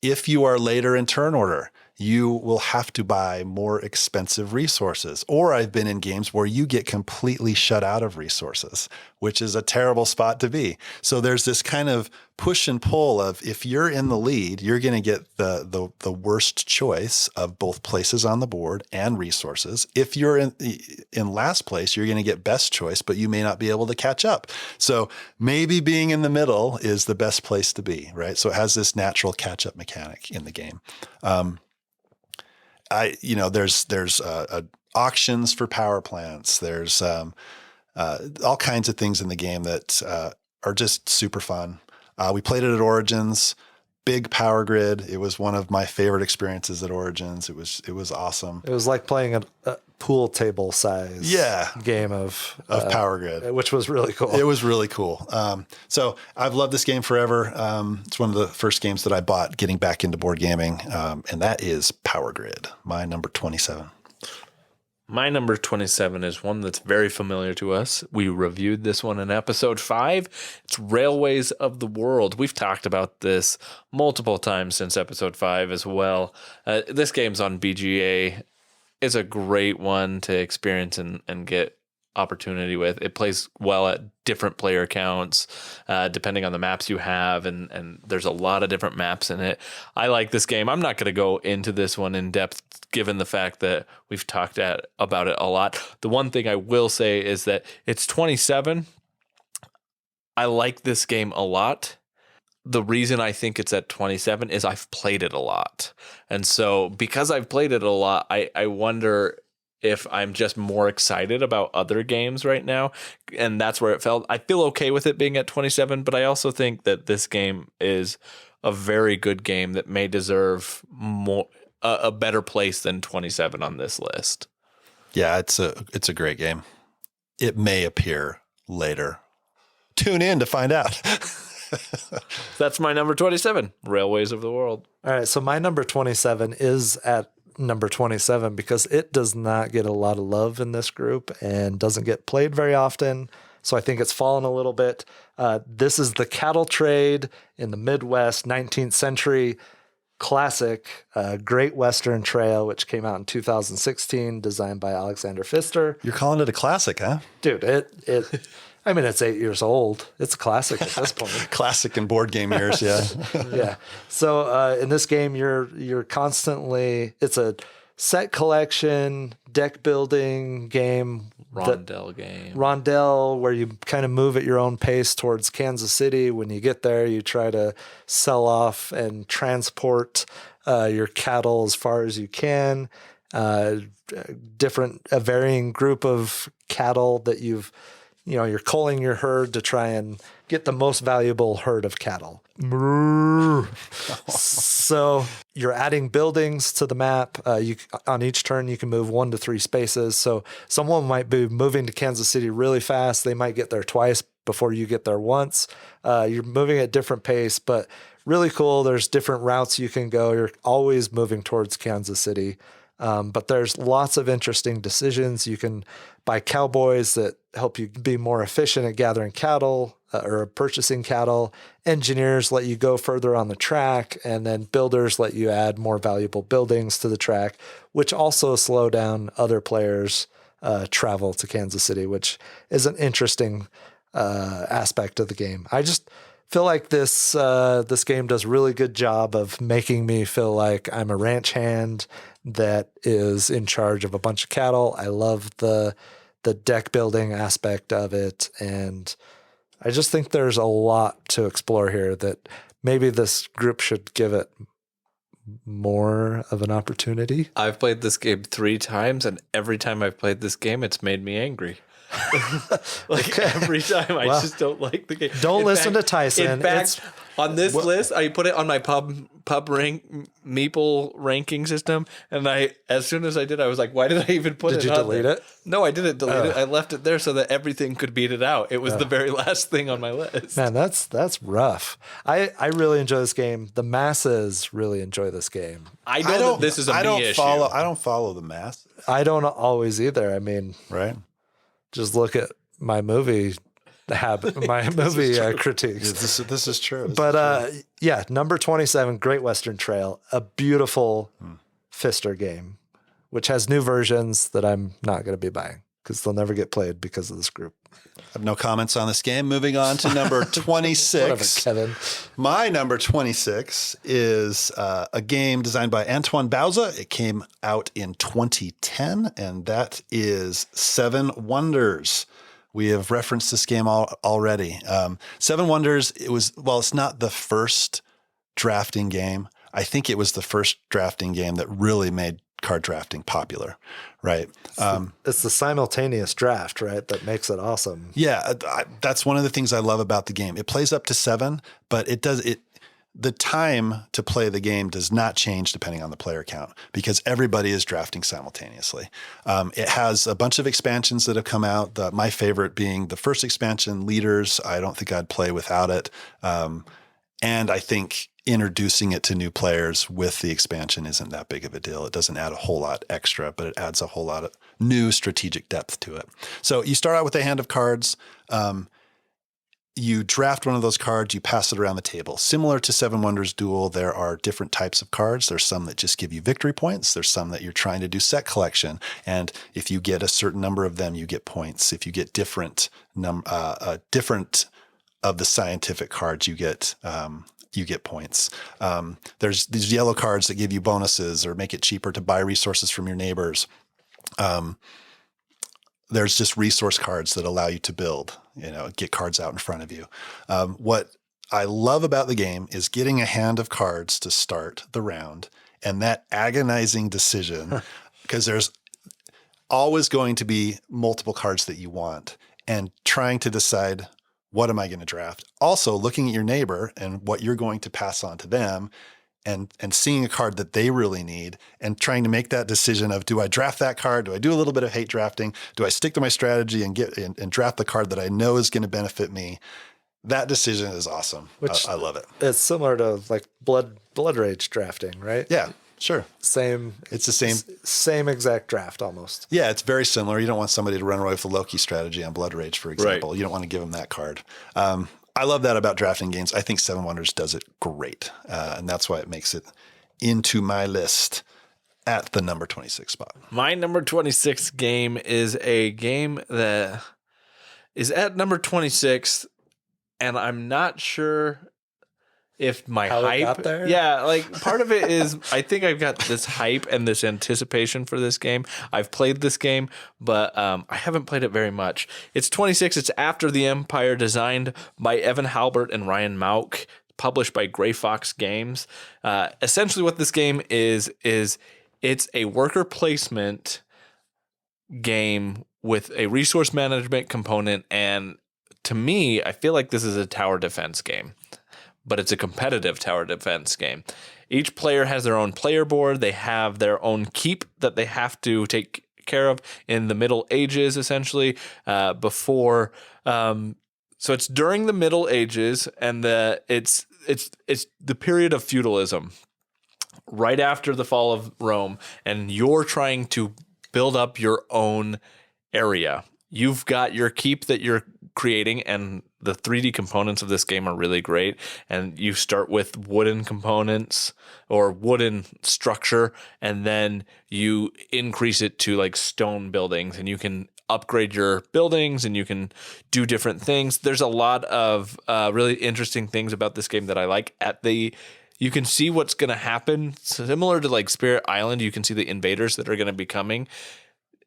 If you are later in turn order, you will have to buy more expensive resources. Or I've been in games where you get completely shut out of resources, which is a terrible spot to be. So there's this kind of push and pull of, if you're in the lead, you're going to get the worst choice of both places on the board and resources. If you're in last place, you're going to get best choice, but you may not be able to catch up. So maybe being in the middle is the best place to be, right? So it has this natural catch-up mechanic in the game. There's auctions for power plants. There's all kinds of things in the game that are just super fun. We played it at Origins, big power grid. It was one of my favorite experiences at Origins. It was awesome. It was like playing a pool table size game of power grid, which was really cool. It was really cool. So I've loved this game forever. It's one of the first games that I bought getting back into board gaming, and that is Power Grid, my number 27. My number 27 is one that's very familiar to us. We reviewed this one in episode 5. It's Railways of the World. We've talked about this multiple times since episode 5 as well. This game's on BGA. It's a great one to experience and get opportunity with. It plays well at different player counts, depending on the maps you have, and there's a lot of different maps in it. I like this game. I'm not going to go into this one in depth, given the fact that we've talked about it a lot. The one thing I will say is that it's 27. I like this game a lot. The reason I think it's at 27 is I've played it a lot. And so because I've played it a lot, I wonder if I'm just more excited about other games right now. And that's where it felt. I feel okay with it being at 27, but I also think that this game is a very good game that may deserve more a better place than 27 on this list. Yeah, it's a great game. It may appear later. Tune in to find out. That's my number 27, Railways of the World. All right, so my number 27 is at number 27 because it does not get a lot of love in this group and doesn't get played very often. So I think it's fallen a little bit. This is the cattle trade in the Midwest, 19th century classic, Great Western Trail, which came out in 2016, designed by Alexander Pfister. You're calling it a classic, huh? Dude, I mean, it's 8 years old. It's a classic at this point. Classic in board game years, yeah. Yeah. So in this game, you're constantly, it's a set collection, deck building game. Rondel, where you kind of move at your own pace towards Kansas City. When you get there, you try to sell off and transport your cattle as far as you can. A varying group of cattle that you're culling your herd to try and get the most valuable herd of cattle. So you're adding buildings to the map. On each turn, you can move 1 to 3 spaces. So someone might be moving to Kansas City really fast. They might get there twice before you get there once. You're moving at different pace, but really cool. There's different routes you can go. You're always moving towards Kansas City. But there's lots of interesting decisions. You can buy cowboys that help you be more efficient at gathering cattle or purchasing cattle. Engineers let you go further on the track, and then builders let you add more valuable buildings to the track, which also slow down other players' travel to Kansas City, which is an interesting aspect of the game. I just feel like this game does a really good job of making me feel like I'm a ranch hand that is in charge of a bunch of cattle. I love the deck building aspect of it, and I just think there's a lot to explore here that maybe this group should give it more of an opportunity. I've played this game 3 times, and every time I've played this game, it's made me angry. Every time, I just don't like the game. Don't listen to Tyson. In fact, on this list, I put it on my pub meeple ranking system, and as soon as I did, I was like, "Why did I even put it?" Did you delete it? No, I didn't delete it. I left it there so that everything could beat it out. It was the very last thing on my list. Man, that's rough. I really enjoy this game. The masses really enjoy this game. I know that this is a me issue. I don't follow the mass. I don't always either. I mean, right. Just look at my movie critiques. Yeah, this is true. Yeah, number 27, Great Western Trail, a beautiful Pfister game, which has new versions that I'm not going to be buying because they'll never get played because of this group. I have no comments on this game. Moving on to number 26. Whatever, Kevin. My number 26 is a game designed by Antoine Bauza. It came out in 2010, and that is Seven Wonders. We have referenced this game already. Seven Wonders, it's not the first drafting game. I think it was the first drafting game that really made card drafting popular, right? It's the simultaneous draft, right, that makes it awesome. Yeah, that's one of the things I love about the game. It plays up to 7, but the time to play the game does not change depending on the player count because everybody is drafting simultaneously. It has a bunch of expansions that have come out, my favorite being the first expansion, Leaders. I don't think I'd play without it. And I think introducing it to new players with the expansion isn't that big of a deal. It doesn't add a whole lot extra, but it adds a whole lot of new strategic depth to it. So you start out with a hand of cards. You draft one of those cards, you pass it around the table. Similar to Seven Wonders Duel, there are different types of cards. There's some that just give you victory points. There's some that you're trying to do set collection. And if you get a certain number of them, you get points. If you get different of the scientific cards, you get points. There's these yellow cards that give you bonuses or make it cheaper to buy resources from your neighbors. There's just resource cards that allow you to build, get cards out in front of you. What I love about the game is getting a hand of cards to start the round and that agonizing decision, because there's always going to be multiple cards that you want, and trying to decide, what am I going to draft? Also looking at your neighbor and what you're going to pass on to them, and seeing a card that they really need and trying to make that decision of, do I draft that card? Do I do a little bit of hate drafting? Do I stick to my strategy and draft the card that I know is going to benefit me? That decision is awesome. I love it. It's similar to like Blood Rage drafting, right? Yeah, sure. It's the same exact draft almost. Yeah, it's very similar. You don't want somebody to run away with the Loki strategy on Blood Rage, for example. Right. You don't want to give them that card. I love that about drafting games. I think Seven Wonders does it great. And that's why it makes it into my list at the number 26 spot. My number 26 game is a game that is at number 26, and I'm not sure if my How it hype got there? Yeah, like part of it is I think I've got this hype and this anticipation for this game. I've played this game, but I haven't played it very much. It's 26. It's After the Empire, designed by Evan Halbert and Ryan Mauk, published by Gray Fox Games. Essentially what this game is it's a worker placement game with a resource management component, and to me, I feel like this is a tower defense game, but it's a competitive tower defense game. Each player has their own player board. They have their own keep that they have to take care of in the Middle Ages, essentially, before. So it's during the Middle Ages, and it's the period of feudalism, right after the fall of Rome, and you're trying to build up your own area. You've got your keep that you're creating, and the 3D components of this game are really great. And you start with wooden components or wooden structure, and then you increase it to like stone buildings, and you can upgrade your buildings and you can do different things. There's a lot of really interesting things about this game that I like. You can see what's going to happen. Similar to like Spirit Island, you can see the invaders that are going to be coming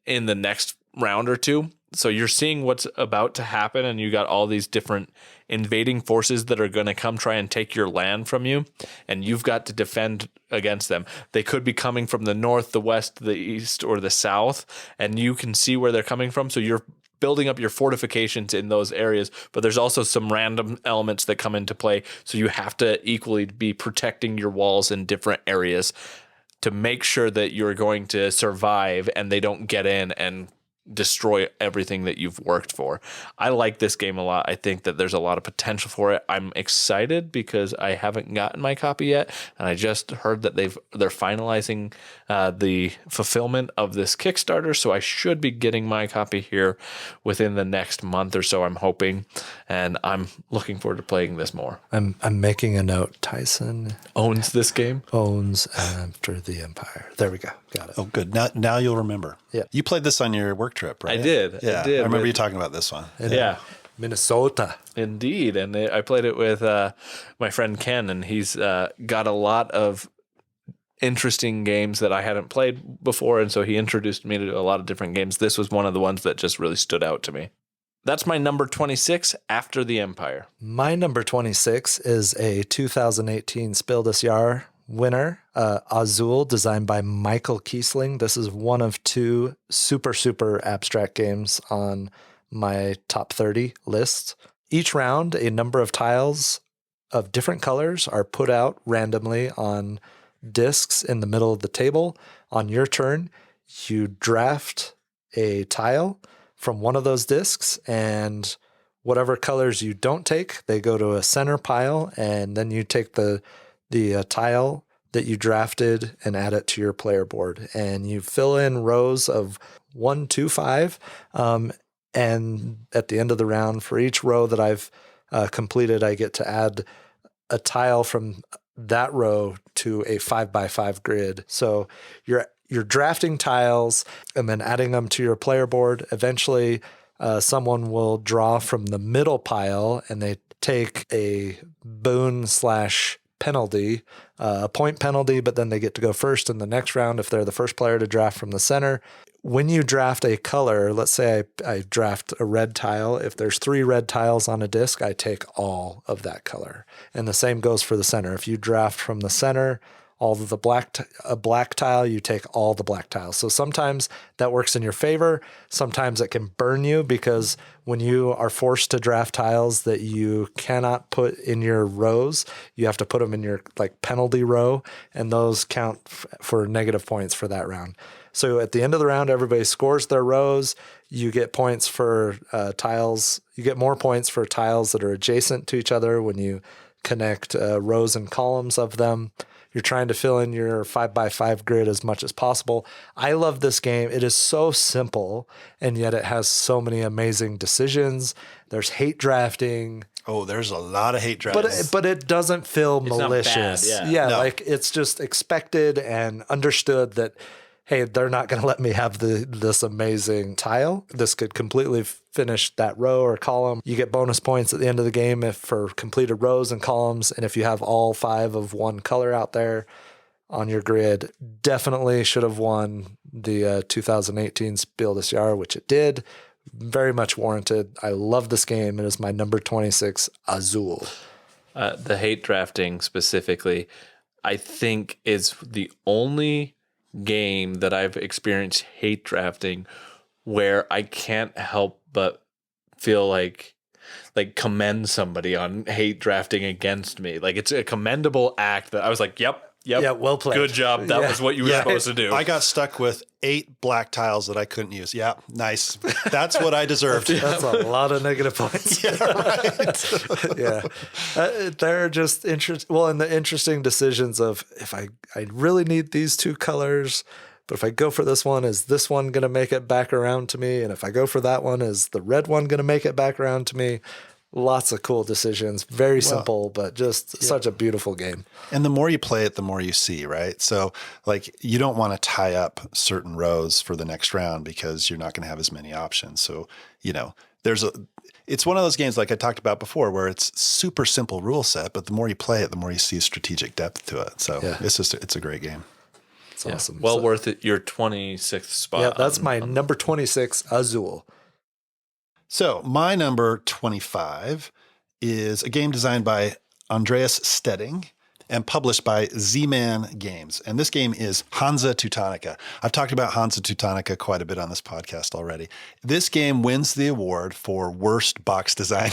in the next round or two. So you're seeing what's about to happen, and you got all these different invading forces that are going to come try and take your land from you, and you've got to defend against them. They could be coming from the north, the west, the east, or the south, and you can see where they're coming from. So you're building up your fortifications in those areas, but there's also some random elements that come into play. So you have to equally be protecting your walls in different areas to make sure that you're going to survive and they don't get in and destroy everything that you've worked for. I like this game a lot. I think that there's a lot of potential for it. I'm excited because I haven't gotten my copy yet, and I just heard that they're finalizing the fulfillment of this Kickstarter, so I should be getting my copy here within the next month or so, I'm hoping, and I'm looking forward to playing this more. I'm making a note. Tyson owns this game. Owns After the Empire. There we go. Got it. Oh, good. Now you'll remember. Yeah. You played this on your work trip, right? I did. Yeah. I remember you talking about this one. Yeah. Minnesota. Indeed. And I played it with my friend Ken, and he's got a lot of interesting games that I hadn't played before. And so he introduced me to a lot of different games. This was one of the ones that just really stood out to me. That's my number 26, After the Empire. My number 26 is a 2018 Spiel des Jahres winner, Azul, designed by Michael Kiesling. This is one of two super abstract games on my top 30 list. Each round, a number of tiles of different colors are put out randomly on discs in the middle of the table. On your turn, you draft a tile from one of those discs, and whatever colors you don't take, they go to a center pile, and then you take the tile that you drafted and add it to your player board. And you fill in rows of 1, 2, 5. And at the end of the round, for each row that I've completed, I get to add a tile from that row to a 5x5 grid. So you're drafting tiles and then adding them to your player board. Eventually, someone will draw from the middle pile, and they take a boon / penalty, a point penalty, but then they get to go first in the next round if they're the first player to draft from the center. When you draft a color, let's say I draft a red tile. If there's 3 red tiles on a disc, I take all of that color. And the same goes for the center. If you draft from the center all of the black tile, you take all the black tiles. So sometimes that works in your favor. Sometimes it can burn you, because when you are forced to draft tiles that you cannot put in your rows, you have to put them in your penalty row, and those count for negative points for that round. So at the end of the round, everybody scores their rows. You get points for tiles. You get more points for tiles that are adjacent to each other when you connect rows and columns of them. You're trying to fill in your 5x5 grid as much as possible. I love this game. It is so simple, and yet it has so many amazing decisions. There's hate drafting. Oh, there's a lot of hate drafting. But it doesn't feel It's malicious. not bad, yeah. No. It's just expected and understood that, hey, they're not going to let me have this amazing tile. This could completely finish that row or column. You get bonus points at the end of the game for completed rows and columns. And if you have all 5 of one color out there on your grid, definitely should have won the 2018 Spiel des Jahres, which it did. Very much warranted. I love this game. It is my number 26, Azul. The hate drafting specifically, I think is the only game that I've experienced hate drafting where I can't help but feel like commend somebody on hate drafting against me. Like it's a commendable act that I was like, yep. Yeah, well played. Good job. That was what you were supposed to do. I got stuck with 8 black tiles that I couldn't use. Yeah, nice. That's what I deserved. That's a lot of negative points. Yeah, right. Yeah. They're just interesting. Well, and the interesting decisions of if I really need these 2 colors, but if I go for this one, is this one going to make it back around to me? And if I go for that one, is the red one going to make it back around to me? Lots of cool decisions. Very simple, but just such a beautiful game. And the more you play it, the more you see, right? So like you don't want to tie up certain rows for the next round because you're not going to have as many options. So, it's one of those games like I talked about before where it's super simple rule set, but the more you play it, the more you see strategic depth to it. So it's a great game. It's awesome. Well worth it. Your 26th spot. Yeah, that's my number 26, Azul. So my number 25 is a game designed by Andreas Stedding and published by Z-Man Games. And this game is Hansa Teutonica. I've talked about Hansa Teutonica quite a bit on this podcast already. This game wins the award for worst box design.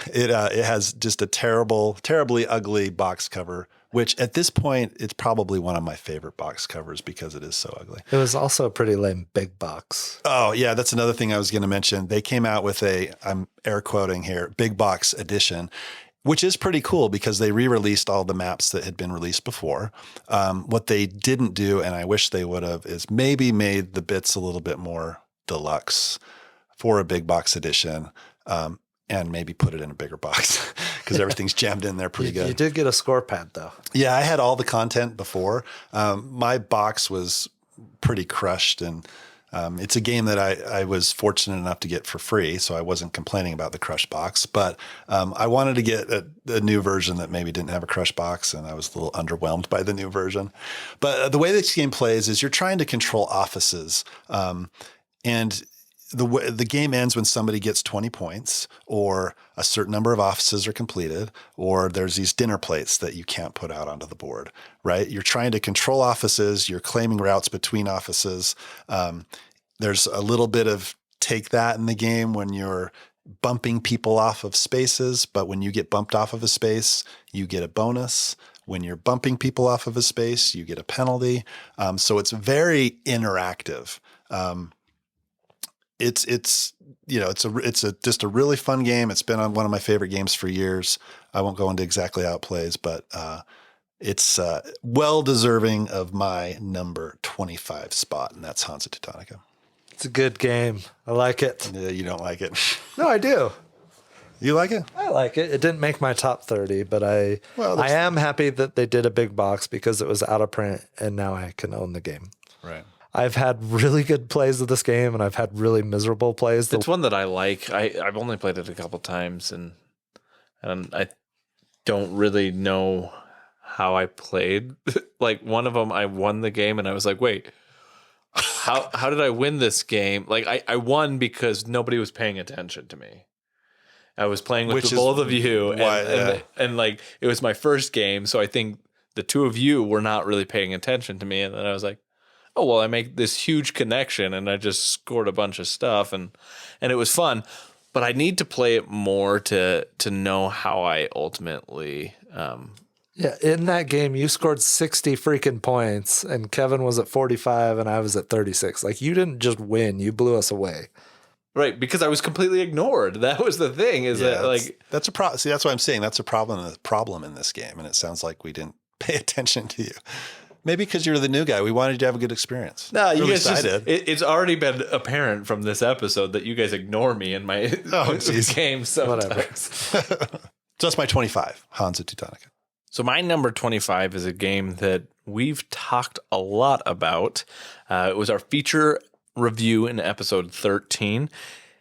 It has just a terribly ugly box cover, which at this point, it's probably one of my favorite box covers because it is so ugly. It was also a pretty lame big box. Oh, yeah. That's another thing I was going to mention. They came out with I'm air quoting here, big box edition, which is pretty cool because they re-released all the maps that had been released before. What they didn't do, and I wish they would have, is maybe made the bits a little bit more deluxe for a big box edition. And maybe put it in a bigger box because everything's jammed in there pretty good. You did get a score pad, though. Yeah, I had all the content before. My box was pretty crushed, and it's a game that I was fortunate enough to get for free, so I wasn't complaining about the crushed box. But I wanted to get a new version that maybe didn't have a crushed box, and I was a little underwhelmed by the new version. But the way this game plays is you're trying to control offices, and the game ends when somebody gets 20 points or a certain number of offices are completed or there's these dinner plates that you can't put out onto the board, right? You're trying to control offices. You're claiming routes between offices. There's a little bit of take that in the game when you're bumping people off of spaces, but when you get bumped off of a space, you get a bonus. When you're bumping people off of a space, you get a penalty. So it's very interactive. It's just a really fun game. It's been on one of my favorite games for years. I won't go into exactly how it plays, but it's well deserving of my number 25 spot, and that's Hansa Teutonica. It's a good game. I like it. You don't like it? No, I do. You like it? I like it. It didn't make my top 30, but I am happy that they did a big box because it was out of print, and now I can own the game. Right. I've had really good plays of this game, and I've had really miserable plays. It's one that I like. I've only played it a couple times, and I don't really know how I played. Like one of them, I won the game, and I was like, wait, how did I win this game? Like I won because nobody was paying attention to me. I was playing with both of you, and like it was my first game, so I think the two of you were not really paying attention to me, and then I was like, oh, well, I make this huge connection and I just scored a bunch of stuff and it was fun, but I need to play it more to know how I ultimately. Yeah. In that game, you scored 60 freaking points and Kevin was at 45 and I was at 36. Like you didn't just win. You blew us away. Right. Because I was completely ignored. That was the thing that's a problem. See, that's what I'm saying. That's a problem in this game. And it sounds like we didn't pay attention to you. Maybe because you're the new guy. We wanted you to have a good experience. No, you guys it's already been apparent from this episode that you guys ignore me in my games sometimes. So that's my 25, Hansa Teutonica. So my number 25 is a game that we've talked a lot about. It was our feature review in episode 13.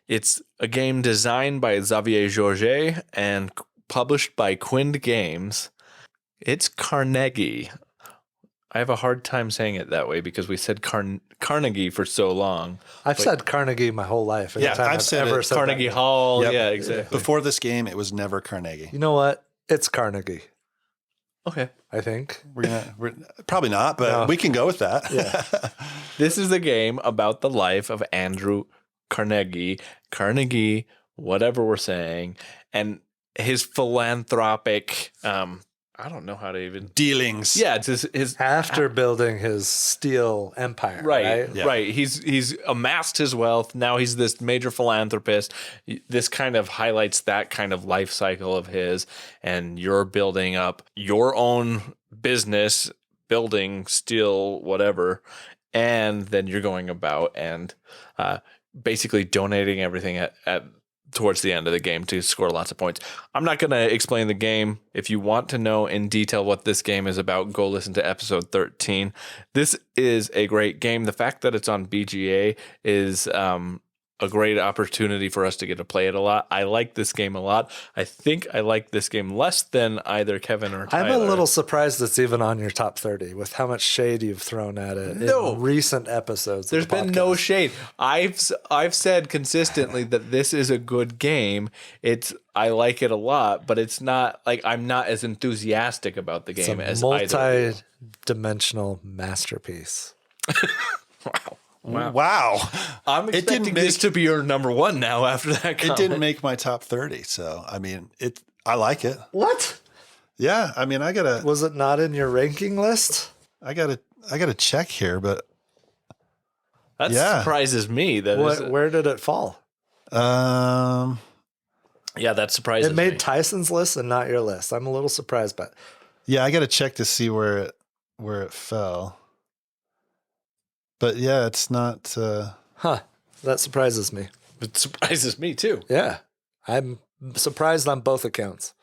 It's a game designed by Xavier Georget and published by Quind Games. It's Carnegie. I have a hard time saying it that way because we said Carnegie for so long. I've said Carnegie my whole life. I've said it. Said Carnegie that. Hall. Yep. Yeah, exactly. Before this game, it was never Carnegie. You know what? It's Carnegie. Okay. I think. We're probably not, but we can go with that. Yeah. This is a game about the life of Andrew Carnegie, whatever we're saying, and his philanthropic, I don't know how to even dealings. Yeah, it's his after building his steel empire, right? Yeah. Right. He's amassed his wealth. Now he's this major philanthropist. This kind of highlights that kind of life cycle of his, and you're building up your own business, building steel, whatever, and then you're going about and basically donating everything at towards the end of the game to score lots of points. I'm not going to explain the game. If you want to know in detail what this game is about, go listen to episode 13. This is a great game. The fact that it's on BGA is a great opportunity for us to get to play it a lot. I like this game a lot. I think I like this game less than either Kevin or Tyler. I'm a little surprised it's even on your top 30 with how much shade you've thrown at it in recent episodes. There's been no shade. I've said consistently that this is a good game. I like it a lot, but it's not like I'm not as enthusiastic about the game as either. Multi-dimensional masterpiece. Wow. I'm expecting this to be your number one now after that comment. It didn't make my top 30, so I mean, I like it. What? Yeah, I mean, Was it not in your ranking list? I gotta check here, but that surprises me. Where did it fall? Yeah, that surprises me. It made Tyson's list and not your list. I'm a little surprised, but yeah, I gotta check to see where it fell. But yeah, it's not. That surprises me. It surprises me too. Yeah, I'm surprised on both accounts.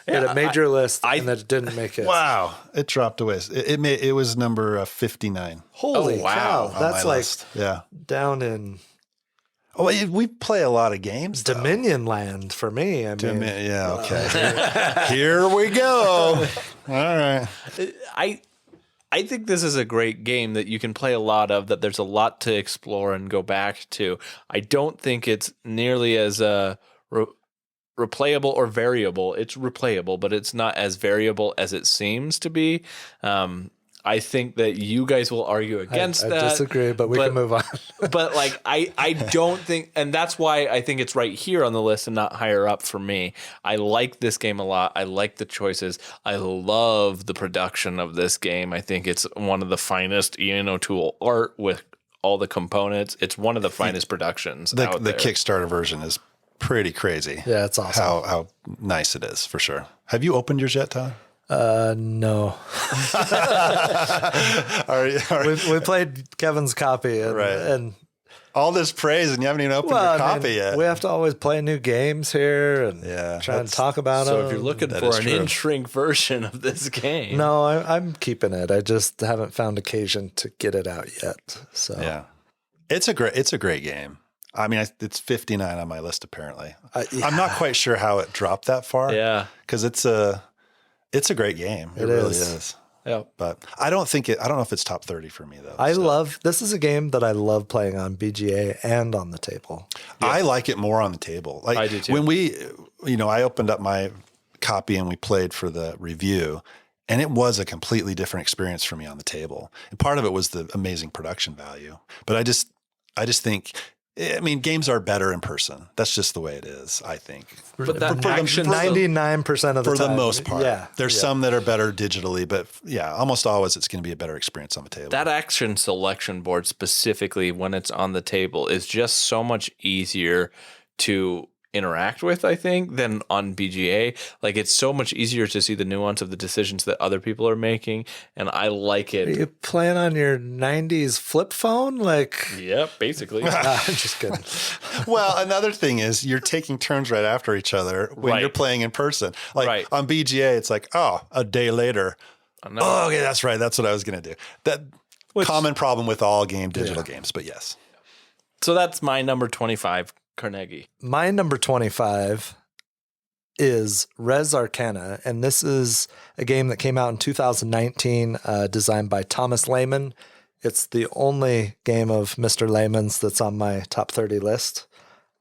That it made your list and that it didn't make it. Wow, it dropped away. It was number 59. Holy cow! That's like down in. Oh, we play a lot of games. Dominion land for me. I mean, okay. Here we go. All right. I think this is a great game that you can play a lot of, that there's a lot to explore and go back to. I don't think it's nearly as replayable or variable. It's replayable, but it's not as variable as it seems to be. I think that you guys will argue against that. I disagree, but we can move on. But like, I don't think, and that's why I think it's right here on the list and not higher up for me. I like this game a lot. I like the choices. I love the production of this game. I think it's one of the finest Ian O'Toole art with all the components. It's one of the finest productions out there. The Kickstarter version is pretty crazy. Yeah, it's awesome. How nice it is, for sure. Have you opened yours yet, Tyler? No. We played Kevin's copy and all this praise and you haven't even opened your copy yet. We have to always play new games here and try and talk about them. So if you're looking for an in-shrink version of this game. No, I'm keeping it. I just haven't found occasion to get it out yet. So yeah, it's a great game. I mean, it's 59 on my list apparently. I'm not quite sure how it dropped that far. Yeah, because it's a great game. It really is. Yeah, but I don't know if it's top 30 for me though. This is a game that I love playing on BGA and on the table. Yeah. I like it more on the table. Like I do too. When I opened up my copy and we played for the review, and it was a completely different experience for me on the table. And part of it was the amazing production value. But I just think, I mean, games are better in person. That's just the way it is, I think. But that action 99% of the time. For the most part. Yeah. There's some that are better digitally, but yeah, almost always it's going to be a better experience on the table. That action selection board specifically when it's on the table is just so much easier to interact with, I think, than on BGA. Like, it's so much easier to see the nuance of the decisions that other people are making, and I like it. Are you playing on your 90s flip phone? Like, yep, basically. I'm just kidding. Well, another thing is you're taking turns right after each other when you're playing in person. Like on BGA, it's like, oh, a day later, No. Oh, okay, that's right. That's what I was going to do. That common problem with all digital games, but yes. So that's my number 25, Carnegie. My number 25 is Res Arcana, and this is a game that came out in 2019, designed by Thomas Lehman. It's the only game of Mr. Lehman's that's on my top 30 list.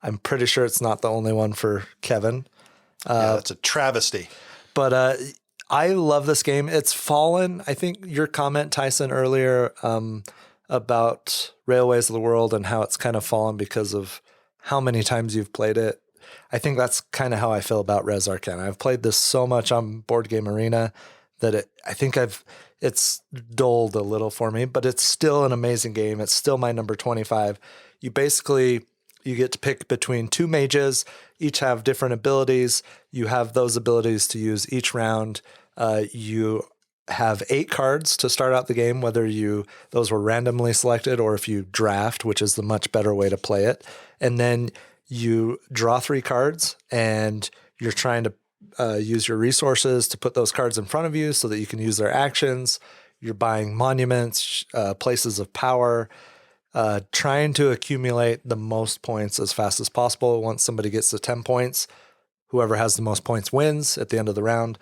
I'm pretty sure it's not the only one for Kevin. That's a travesty. But I love this game. It's fallen. I think your comment, Tyson, earlier about Railways of the World and how it's kind of fallen because of how many times you've played it. I think that's kind of how I feel about Res Arcana. I've played this so much on Board Game Arena that it's dulled a little for me, but it's still an amazing game. It's still my number 25. You get to pick between two mages, each have different abilities. You have those abilities to use each round. You have 8 cards to start out the game, whether those were randomly selected or if you draft, which is the much better way to play it. And then you draw 3 cards and you're trying to use your resources to put those cards in front of you so that you can use their actions. You're buying monuments, places of power, trying to accumulate the most points as fast as possible. Once somebody gets to 10 points, whoever has the most points wins at the end of the round.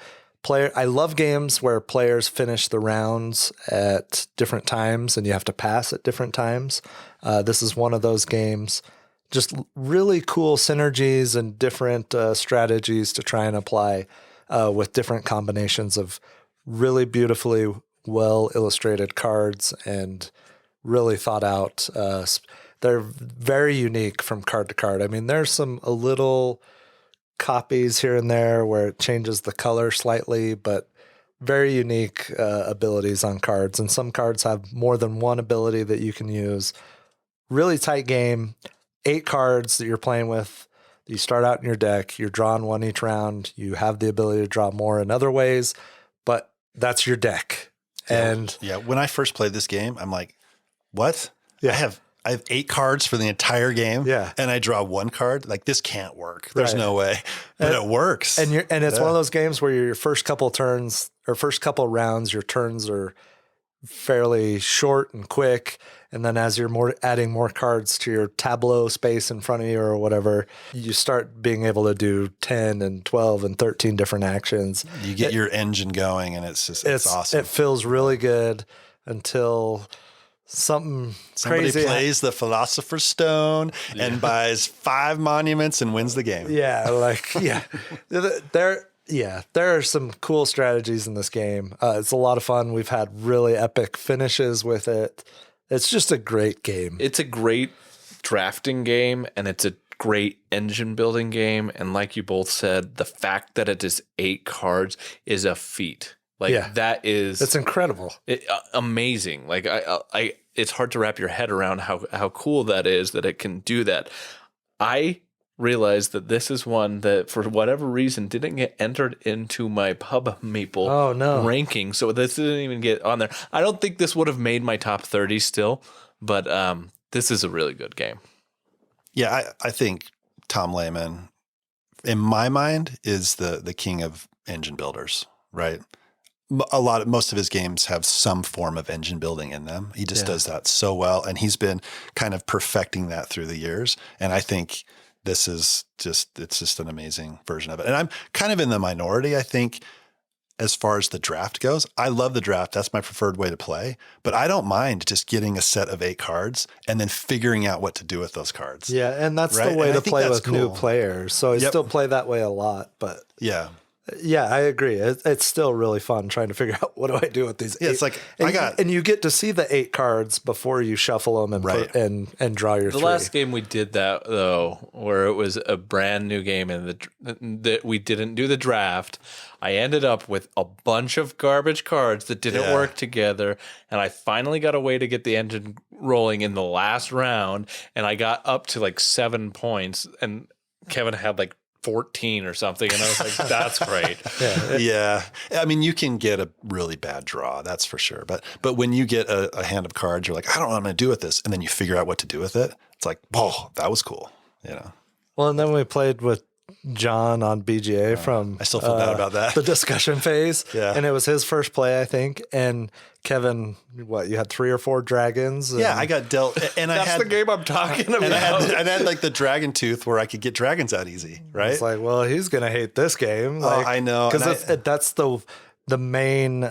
I love games where players finish the rounds at different times and you have to pass at different times. This is one of those games. Just really cool synergies and different strategies to try and apply with different combinations of really beautifully well illustrated cards and really thought out. They're very unique from card to card. I mean, there's a little copies here and there where it changes the color slightly, but very unique abilities on cards. And some cards have more than one ability that you can use. Really tight game. 8 cards that you're playing with. You start out in your deck. You're drawing 1 each round. You have the ability to draw more in other ways, but that's your deck. And when I first played this game, I'm like, what? Yeah. I have 8 cards for the entire game. Yeah. And I draw 1 card. Like, this can't work. There's no way. But it works. And it's one of those games where your first couple turns or first couple rounds, your turns are fairly short and quick. And then as you're adding more cards to your tableau space in front of you or whatever, you start being able to do 10 and 12 and 13 different actions. You get your engine going and it's awesome. It feels really good until somebody crazy plays the Philosopher's Stone and buys 5 monuments and wins the game. There are some cool strategies in this game. It's a lot of fun. We've had really epic finishes with it. It's just a great game. It's a great drafting game, and it's a great engine building game. And like you both said, the fact that it is 8 cards is a feat. It's incredible. Amazing. Like it's hard to wrap your head around how cool that is that it can do that. I realized that this is one that for whatever reason didn't get entered into my Pub Maple ranking. So this didn't even get on there. I don't think this would have made my top 30 still, but this is a really good game. Yeah, I think Tom Lehman, in my mind, is the king of engine builders, right? Most of his games have some form of engine building in them. He just does that so well. And he's been kind of perfecting that through the years. And I think it's just an amazing version of it. And I'm kind of in the minority, I think, as far as the draft goes. I love the draft. That's my preferred way to play. But I don't mind just getting a set of 8 cards and then figuring out what to do with those cards. Yeah, and that's the way to play with new players. So I still play that way a lot. But yeah, I agree. It's still really fun trying to figure out what do I do with these 8. It's like and you get to see the 8 cards before you shuffle them and and draw your 3. The last game we did that though, where it was a brand new game and that we didn't do the draft. I ended up with a bunch of garbage cards that didn't work together, and I finally got a way to get the engine rolling in the last round, and I got up to like 7 points, and Kevin had like 14 or something, and I was like, that's great. Yeah. I mean, you can get a really bad draw, that's for sure. But when you get a hand of cards, you're like, I don't know what I'm going to do with this. And then you figure out what to do with it. It's like, whoa, that was cool. Well, and then we played with John on BGA from I still feel bad about that. the discussion phase. Yeah. And it was his first play, I think. And Kevin, you had 3 or 4 dragons? Yeah, I got dealt, and I That's had the game I'm talking about. and I had like the dragon tooth where I could get dragons out easy, right? It's like, well, he's going to hate this game. Like, I know. Because that's the main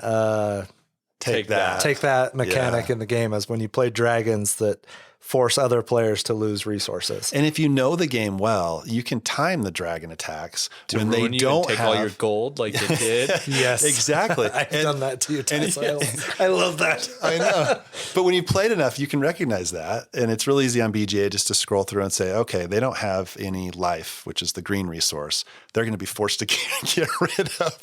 Take that. take that mechanic in the game is when you play dragons that force other players to lose resources. And if you know the game well, you can time the dragon attacks when they Ruin you and don't take have all your gold like they did. Yes. Exactly. I've done that to you, Tyson. I love that. I know. But when you played enough, you can recognize that. And it's really easy on BGA just to scroll through and say, okay, they don't have any life, which is the green resource. They're going to be forced to get rid of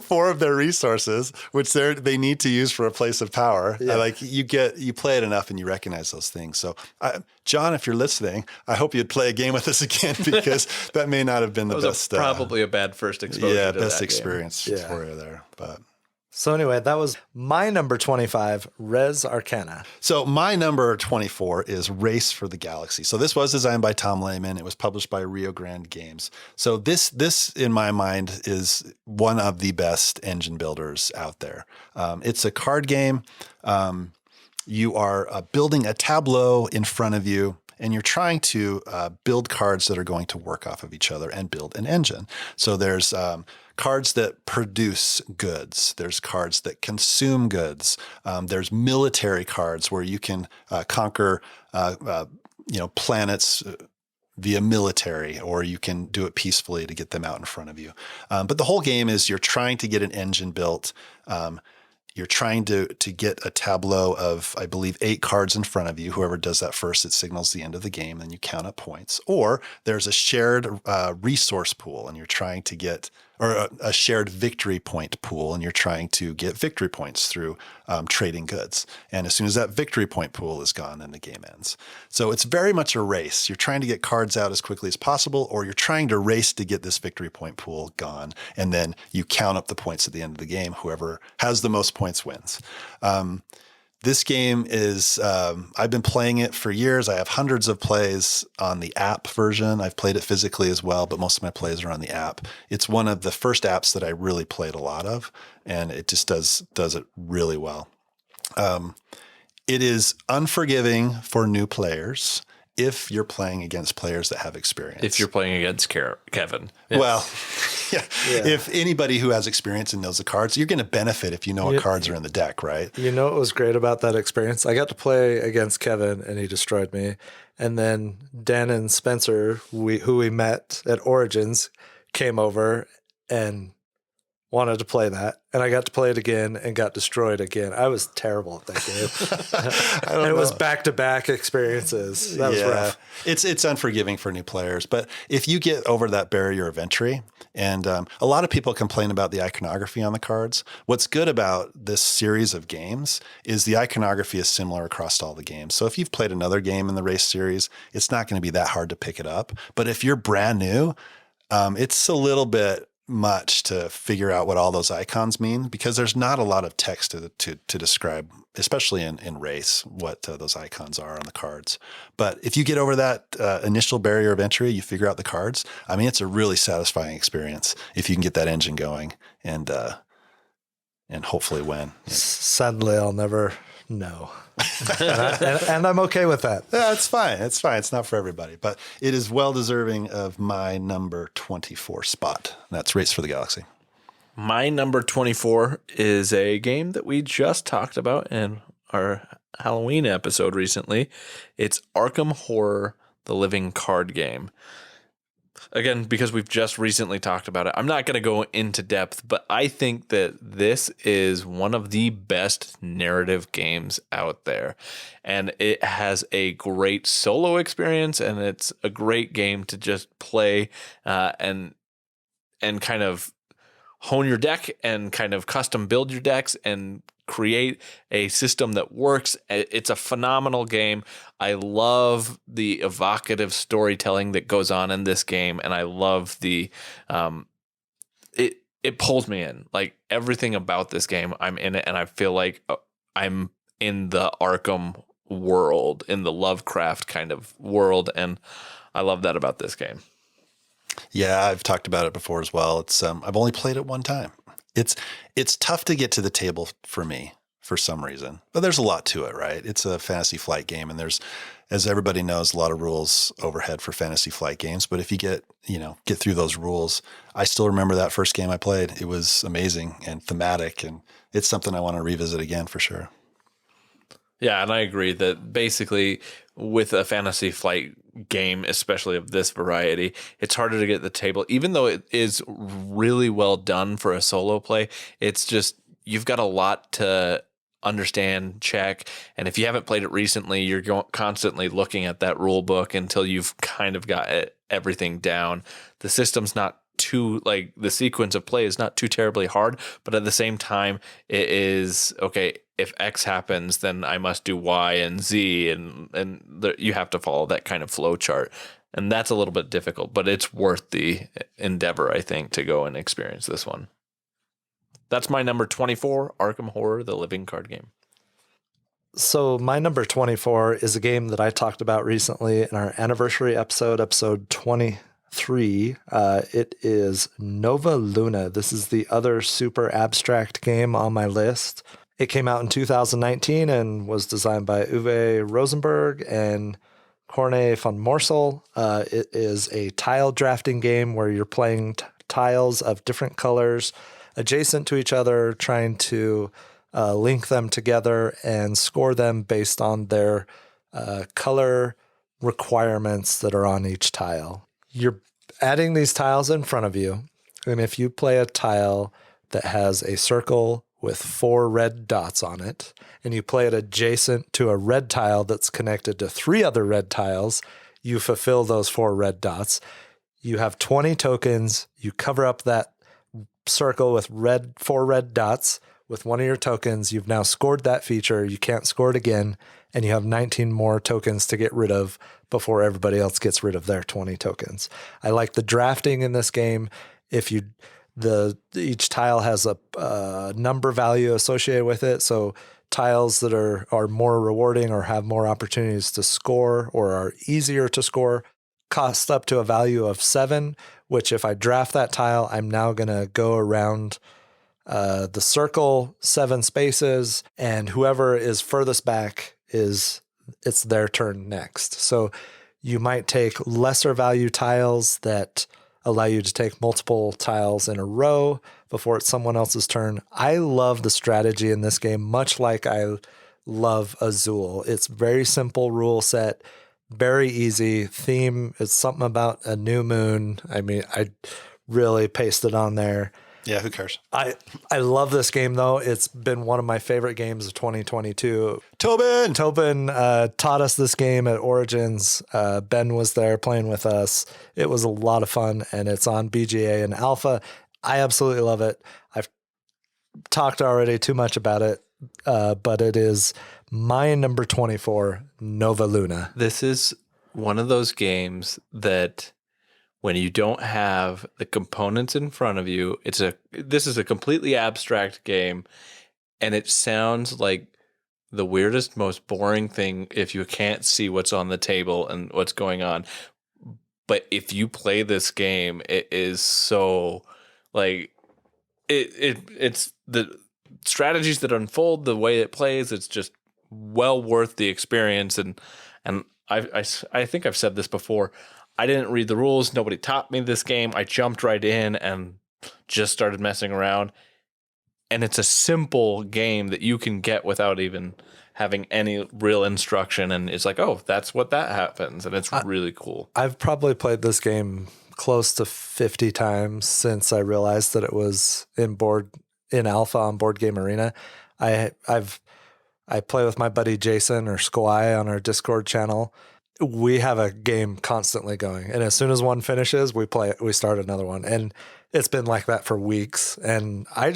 4 of their resources, which they need to use for a place of power. Yeah. Like you play it enough and you recognize those things. So John, if you're listening, I hope you'd play a game with us again because that may not have been the best. Probably a bad first exposure. Yeah, to best that experience game. Yeah. for you there. But So anyway, that was my number 25, Res Arcana. so my number 24 is Race for the Galaxy. So this was designed by Tom Lehman. It was published by Rio Grande Games. So this in my mind is one of the best engine builders out there. It's a card game. You are building a tableau in front of you, and you're trying to build cards that are going to work off of each other and build an engine. So there's cards that produce goods. There's cards that consume goods. There's military cards where you can conquer, planets via military, or you can do it peacefully to get them out in front of you. But the whole game is you're trying to get an engine built. You're trying to get a tableau of, I believe, 8 cards in front of you. Whoever does that first, it signals the end of the game, and you count up points. Or there's a shared resource pool, and you're trying to get, or a shared victory point pool, and you're trying to get victory points through trading goods. And as soon as that victory point pool is gone, then the game ends. So it's very much a race. You're trying to get cards out as quickly as possible, or you're trying to race to get this victory point pool gone, and then you count up the points at the end of the game. Whoever has the most points wins. This game is, I've been playing it for years. I have hundreds of plays on the app version. I've played it physically as well, but most of my plays are on the app. It's one of the first apps that I really played a lot of, and it just does it really well. It is unforgiving for new players if you're playing against players that have experience. If you're playing against Kevin. Well, yeah. If anybody who has experience and knows the cards, you're going to benefit if you know what cards are in the deck, right? You know what was great about that experience? I got to play against Kevin, and he destroyed me. And then Dan and Spencer, who we met at Origins, came over and wanted to play that. And I got to play it again and got destroyed again. I was terrible at that game. And it was back-to-back experiences. That was rough. It's unforgiving for new players. But if you get over that barrier of entry, and a lot of people complain about the iconography on the cards. What's good about this series of games is the iconography is similar across all the games. So if you've played another game in the race series, it's not going to be that hard to pick it up. But if you're brand new, it's a little bit much to figure out what all those icons mean, because there's not a lot of text to describe, especially in race, what those icons are on the cards. But if you get over that initial barrier of entry, you figure out the cards. I mean, it's a really satisfying experience if you can get that engine going and hopefully win. Suddenly, I'll never know. and I'm okay with that. Yeah, it's fine. It's fine. It's not for everybody, but it is well deserving of my number 24 spot. That's Race for the Galaxy. My number 24 is a game that we just talked about in our Halloween episode recently. It's Arkham Horror, the living card game. Again, because we've just recently talked about it, I'm not going to go into depth, but I think that this is one of the best narrative games out there. And it has a great solo experience, and it's a great game to just play and kind of hone your deck and kind of custom build your decks and create a system that works. It's a phenomenal game. I love the evocative storytelling that goes on in this game, and I love the it pulls me in. Like everything about this game, I'm in it, and I feel like I'm in the Arkham world, in the Lovecraft kind of world, and I love that about this game. Yeah, I've talked about it before as well. It's I've only played it one time. It's tough to get to the table for me for some reason, but there's a lot to it, right? It's a Fantasy Flight game, and there's, as everybody knows, a lot of rules overhead for Fantasy Flight games. But if you get through those rules, I still remember that first game I played. It was amazing and thematic, and it's something I want to revisit again for sure. Yeah, and I agree that basically with a Fantasy Flight game, especially of this variety, it's harder to get to the table. Even though it is really well done for a solo play, it's just you've got a lot to understand, check, and if you haven't played it recently, you're constantly looking at that rule book until you've kind of got everything down. The system's not too, like, the sequence of play is not too terribly hard, but at the same time, it is, okay, if X happens, then I must do Y and Z, and you have to follow that kind of flow chart. And that's a little bit difficult, but it's worth the endeavor, I think, to go and experience this one. That's my number 24, Arkham Horror, the living card game. So my number 24 is a game that I talked about recently in our anniversary episode 23. It is Nova Luna. This is the other super abstract game on my list. It came out in 2019 and was designed by Uwe Rosenberg and Corne von Morsel. It is a tile drafting game where you're playing tiles of different colors adjacent to each other, trying to link them together and score them based on their color requirements that are on each tile. You're adding these tiles in front of you, and if you play a tile that has a circle with 4 red dots on it, and you play it adjacent to a red tile that's connected to 3 other red tiles, you fulfill those 4 red dots. You have 20 tokens. You cover up that circle with 4 red dots with one of your tokens. You've now scored that feature. You can't score it again, and you have 19 more tokens to get rid of before everybody else gets rid of their 20 tokens. I like the drafting in this game. Each tile has a number value associated with it, so tiles that are more rewarding or have more opportunities to score or are easier to score cost up to a value of 7, which if I draft that tile, I'm now going to go around the circle 7 spaces, and whoever is furthest back it's their turn next. So you might take lesser value tiles that allow you to take multiple tiles in a row before it's someone else's turn. I love the strategy in this game, much like I love Azul. It's very simple rule set, very easy. Theme is something about a new moon. I mean, I really pasted on there. Yeah, who cares? I love this game, though. It's been one of my favorite games of 2022. Tobin taught us this game at Origins. Ben was there playing with us. It was a lot of fun, and it's on BGA and Alpha. I absolutely love it. I've talked already too much about it, but it is my number 24, Nova Luna. This is one of those games that when you don't have the components in front of you, this is a completely abstract game, and it sounds like the weirdest, most boring thing if you can't see what's on the table and what's going on. But if you play this game, it is so like it's the strategies that unfold, the way it plays, it's just well worth the experience. And I think I've said this before. I didn't read the rules. Nobody taught me this game. I jumped right in and just started messing around. And it's a simple game that you can get without even having any real instruction. And it's like, oh, that's what that happens. And it's really cool. I've probably played this game close to 50 times since I realized that it was in alpha on Board Game Arena. I play with my buddy Jason or Squai on our Discord channel. We have a game constantly going, and as soon as one finishes, we start another one, and it's been like that for weeks. And I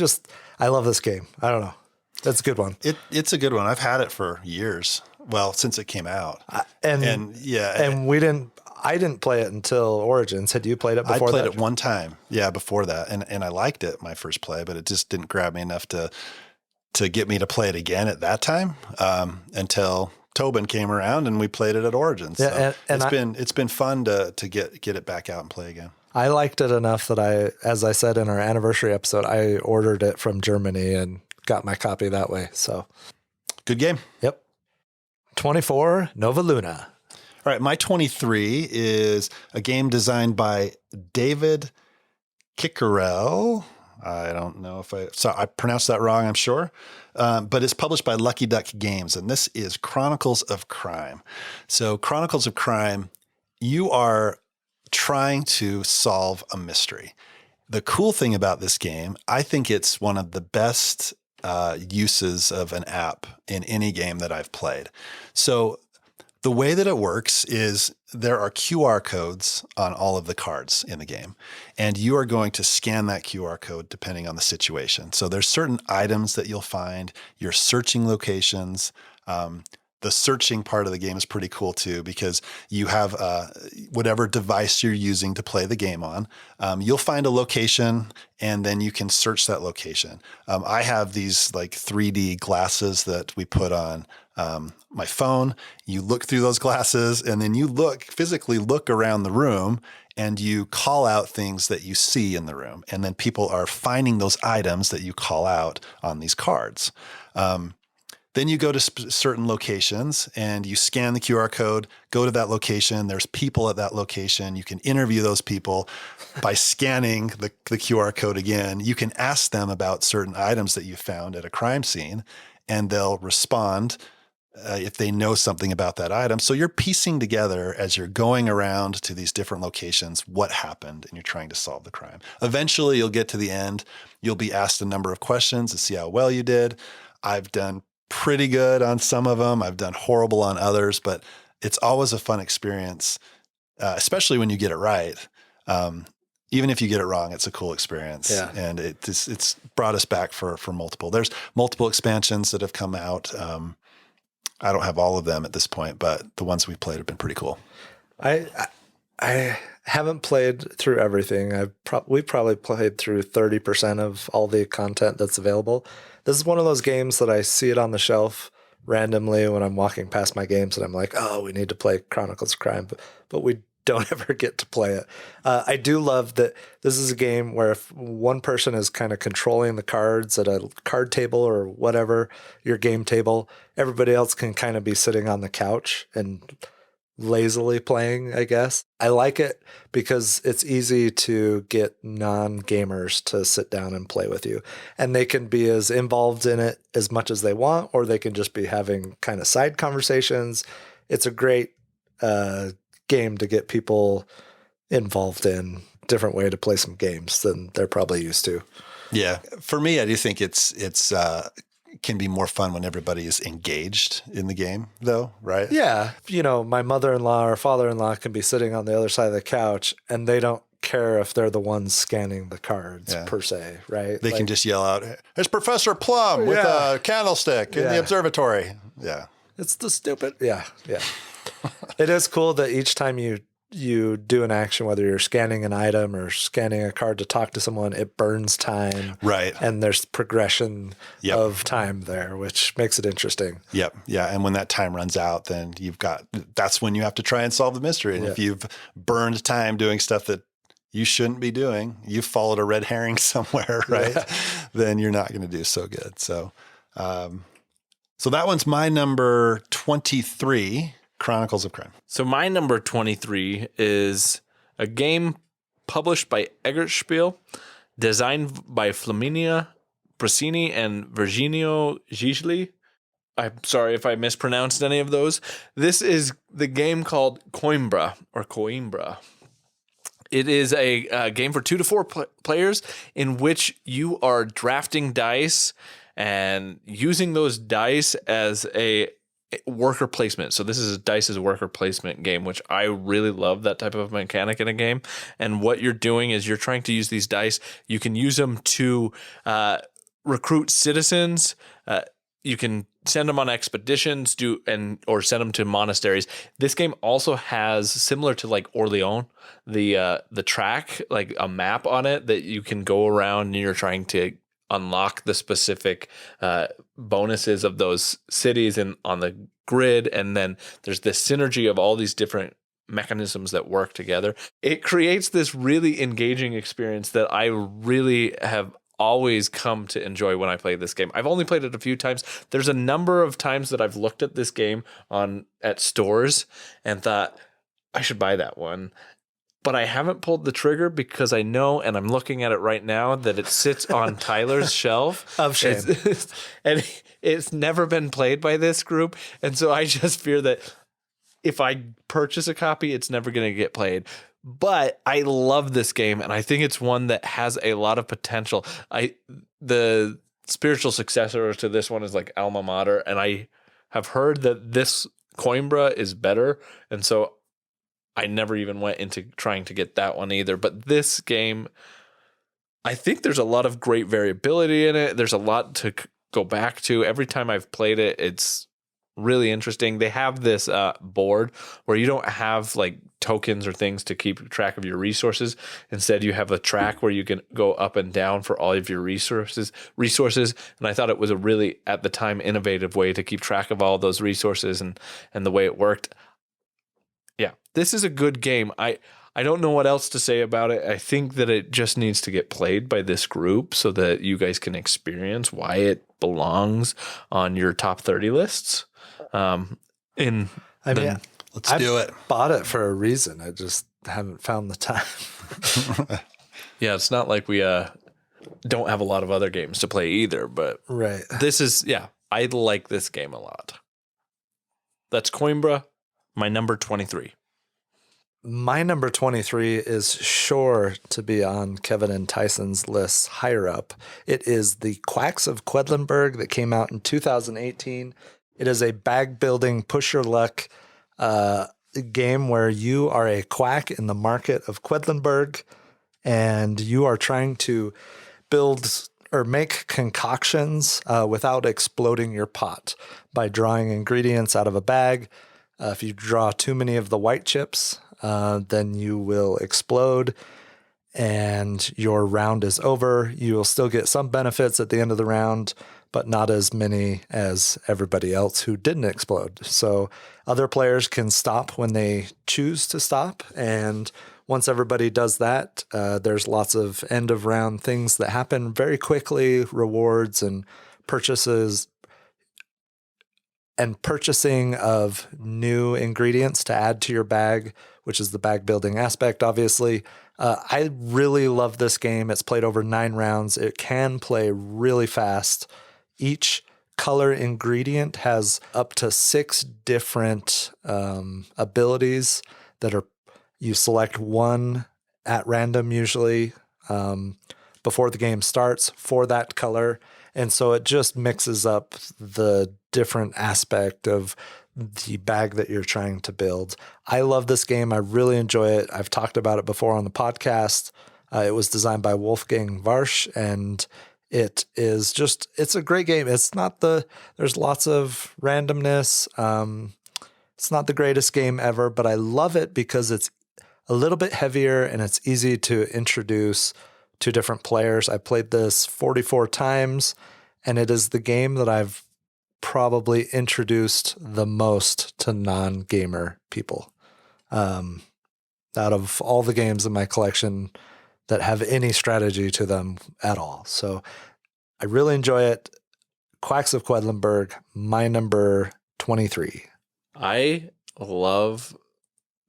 love this game. I don't know. That's a good one. It's a good one. I've had it for years. Well, since it came out, I didn't play it until Origins. Had you played it before? I played it one time. Yeah, before that, and I liked it my first play, but it just didn't grab me enough to get me to play it again at that time until Tobin came around and we played it at Origins. Yeah, so it's been fun to get it back out and play again. I liked it enough that as I said in our anniversary episode, I ordered it from Germany and got my copy that way. So Good game. Yep. 24, Nova Luna. All right, my 23 is a game designed by David Kickerell. I don't know if I pronounced that wrong, I'm sure. But it's published by Lucky Duck Games, and this is Chronicles of Crime. So Chronicles of Crime, you are trying to solve a mystery. The cool thing about this game, I think it's one of the best uses of an app in any game that I've played. So the way that it works is there are QR codes on all of the cards in the game, and you are going to scan that QR code depending on the situation. So there's certain items that you'll find, you're searching locations. The searching part of the game is pretty cool too, because you have whatever device you're using to play the game on. You'll find a location and then you can search that location. I have these like 3D glasses that we put on my phone. You look through those glasses and then you physically look around the room and you call out things that you see in the room. And then people are finding those items that you call out on these cards. Then you go to certain locations and you scan the QR code, go to that location. There's people at that location. You can interview those people by scanning the QR code again. You can ask them about certain items that you found at a crime scene, and they'll respond if they know something about that item. So you're piecing together as you're going around to these different locations what happened, and you're trying to solve the crime. Eventually, you'll get to the end. You'll be asked a number of questions to see how well you did. I've done pretty good on some of them. I've done horrible on others, but it's always a fun experience, especially when you get it right. Even if you get it wrong, it's a cool experience. Yeah. And it's brought us back for multiple. There's multiple expansions that have come out. I don't have all of them at this point, but the ones we've played have been pretty cool. I haven't played through everything. We probably played through 30% of all the content that's available. This is one of those games that I see it on the shelf randomly when I'm walking past my games and I'm like, oh, we need to play Chronicles of Crime, but we don't ever get to play it. I do love that this is a game where if one person is kind of controlling the cards at a card table or whatever, your game table, everybody else can kind of be sitting on the couch and lazily playing, I guess. I like it because it's easy to get non-gamers to sit down and play with you. And they can be as involved in it as much as they want, or they can just be having kind of side conversations. It's a great game to get people involved in, different way to play some games than they're probably used to. Yeah. For me, I do think it's can be more fun when everybody is engaged in the game, though, right? Yeah. You know, my mother-in-law or father-in-law can be sitting on the other side of the couch and they don't care if they're the ones scanning the cards per se, right? They can just yell out, "It's Professor Plum with a candlestick in the observatory." Yeah. It's the stupid. Yeah. Yeah. It is cool that each time you do an action, whether you're scanning an item or scanning a card to talk to someone, it burns time. Right. And there's progression of time there, which makes it interesting. Yep. Yeah. And when that time runs out, then that's when you have to try and solve the mystery. And if you've burned time doing stuff that you shouldn't be doing, you've followed a red herring somewhere, right? Then you're not going to do so good. So, so that one's my number 23. Chronicles of Crime. So my number 23 is a game published by Eggertspiel, designed by Flaminia Brasini and Virginio Gigli. I'm sorry if I mispronounced any of those. This is the game called Coimbra or Coimbra. It is a game for 2 to 4 players in which you are drafting dice and using those dice as a worker placement. So this is a dice as a worker placement game, which I really love that type of mechanic in a game. And what you're doing is you're trying to use these dice. You can use them to recruit citizens. You can send them on expeditions, or send them to monasteries. This game also has, similar to like Orleans, the track, like a map on it that you can go around and you're trying to unlock the specific bonuses of those cities and on the grid. And then there's this synergy of all these different mechanisms that work together. It creates this really engaging experience that I really have always come to enjoy when I play this game. I've only played it a few times. There's a number of times that I've looked at this game at stores and thought, I should buy that one. But I haven't pulled the trigger because I know, and I'm looking at it right now, that it sits on Tyler's shelf. Of shame. And it's never been played by this group. And so I just fear that if I purchase a copy, it's never going to get played. But I love this game, and I think it's one that has a lot of potential. The spiritual successor to this one is like Alma Mater, and I have heard that this Coimbra is better, and so I never even went into trying to get that one either. But this game, I think there's a lot of great variability in it. There's a lot to go back to. Every time I've played it, it's really interesting. They have this board where you don't have like tokens or things to keep track of your resources. Instead, you have a track where you can go up and down for all of your resources. And I thought it was a really, at the time, innovative way to keep track of all those resources and the way it worked. Yeah, this is a good game. I don't know what else to say about it. I think that it just needs to get played by this group so that you guys can experience why it belongs on your top 30 lists. Let's do it. Bought it for a reason. I just haven't found the time. Yeah, it's not like we don't have a lot of other games to play either, but right. I like this game a lot. That's Coimbra. My number 23. My number 23 is sure to be on Kevin and Tyson's list higher up. It is the Quacks of Quedlinburg that came out in 2018. It is a bag building, push your luck game where you are a quack in the market of Quedlinburg, and you are trying to build or make concoctions without exploding your pot by drawing ingredients out of a bag. If you draw too many of the white chips, then you will explode and your round is over. You will still get some benefits at the end of the round, but not as many as everybody else who didn't explode. So other players can stop when they choose to stop. And once everybody does that, there's lots of end of round things that happen very quickly, rewards and purchases. And purchasing of new ingredients to add to your bag, which is the bag building aspect, obviously. I really love this game. It's played over 9 rounds. It can play really fast. Each color ingredient has up to 6 different abilities that are, you select one at random usually before the game starts for that color. And so it just mixes up the different aspect of the bag that you're trying to build. I love this game. I really enjoy it. I've talked about it before on the podcast. It was designed by Wolfgang Warsch, and it's a great game. There's lots of randomness. It's not the greatest game ever, but I love it because it's a little bit heavier and it's easy to introduce to different players. I played this 44 times, and it is the game that I've probably introduced the most to non-gamer people. Out of all the games in my collection that have any strategy to them at all. So I really enjoy it. Quacks of Quedlinburg, my number 23. I love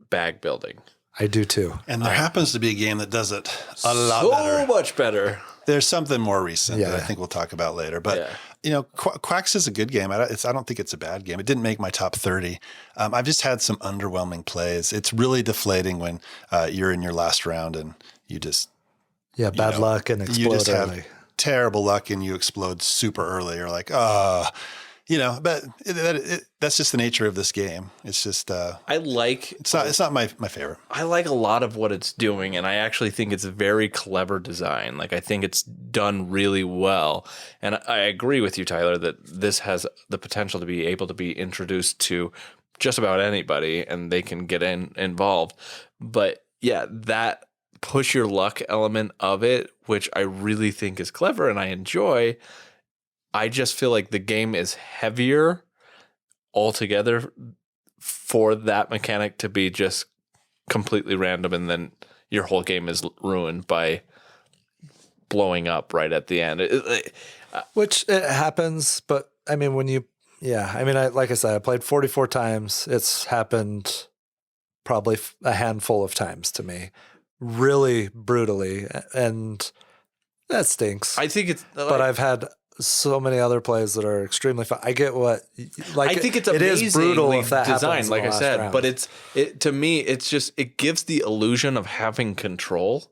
bag building. I do too. And there happens to be a game that does it a lot better. So much better. There's something more recent that I think we'll talk about later. But, Quacks is a good game. I don't think it's a bad game. It didn't make my top 30. I've just had some underwhelming plays. It's really deflating when you're in your last round and you just... Yeah, bad luck and explode you just early. Have terrible luck and you explode super early. You're like, but that's just the nature of this game. It's just it's not my favorite. I like a lot of what it's doing, and I actually think it's a very clever design. Like, I think it's done really well. And I agree with you, Tyler, that this has the potential to be able to be introduced to just about anybody and they can get involved. But yeah, that push your luck element of it, which I really think is clever and I enjoy. I just feel like the game is heavier altogether for that mechanic to be just completely random, and then your whole game is ruined by blowing up right at the end. Which it happens, but I mean, like I said, I played 44 times. It's happened probably a handful of times to me, really brutally, and that stinks. I think it's, but I've had so many other plays that are extremely fun. I get what, I think it's it is brutal if that designed, happens like I said, round. but to me, it's just, it gives the illusion of having control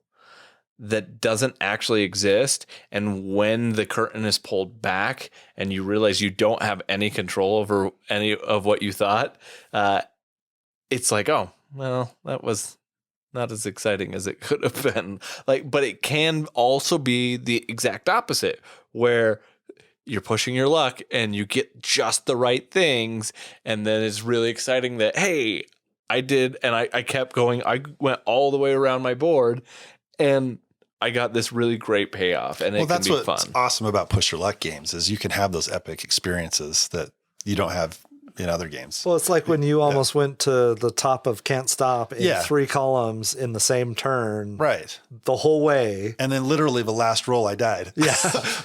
that doesn't actually exist. And when the curtain is pulled back and you realize you don't have any control over any of what you thought, it's like, oh, well, that was not as exciting as it could have been. But it can also be the exact opposite, where you're pushing your luck and you get just the right things. And then it's really exciting that, hey, I did. And I kept going. I went all the way around my board and I got this really great payoff, and it can be fun. That's what's awesome about push your luck games is you can have those epic experiences that you don't have in other games. Well, it's like when you almost went to the top of Can't Stop in 3 columns in the same turn. Right. The whole way. And then literally the last roll I died. Yeah.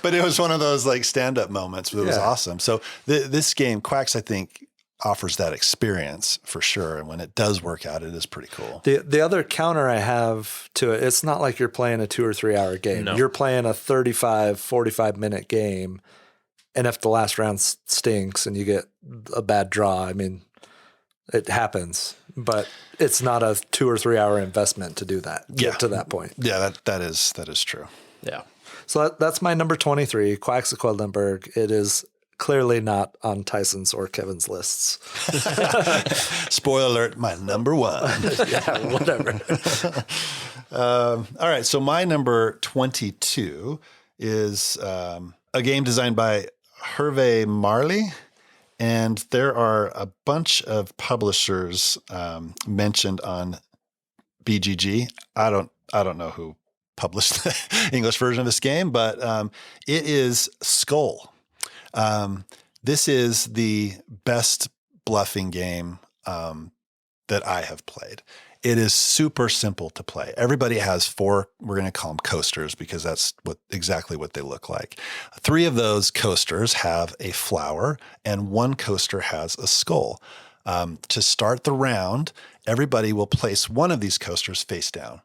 But it was one of those like stand-up moments that was awesome. So this game, Quacks, I think, offers that experience for sure. And when it does work out, it is pretty cool. The other counter I have to it, it's not like you're playing a 2 or 3 hour game. No. You're playing a 35, 45 minute game. And if the last round stinks and you get a bad draw, I mean, it happens, but it's not a 2 or 3 hour investment to do that, get to that point. Yeah, that is true. Yeah. So that's my number 23, Quacks of Quedlinburg. It is clearly not on Tyson's or Kevin's lists. Spoiler alert, my number 1. Yeah, whatever. All right, so my number 22 is a game designed by Hervé Marley, and there are a bunch of publishers mentioned on BGG. I don't know who published the English version of this game, but it is Skull. This is the best bluffing game that I have played. It is super simple to play. Everybody has 4, we're going to call them coasters because that's exactly what they look like. 3 of those coasters have a flower and 1 coaster has a skull. To start the round, everybody will place one of these coasters face down.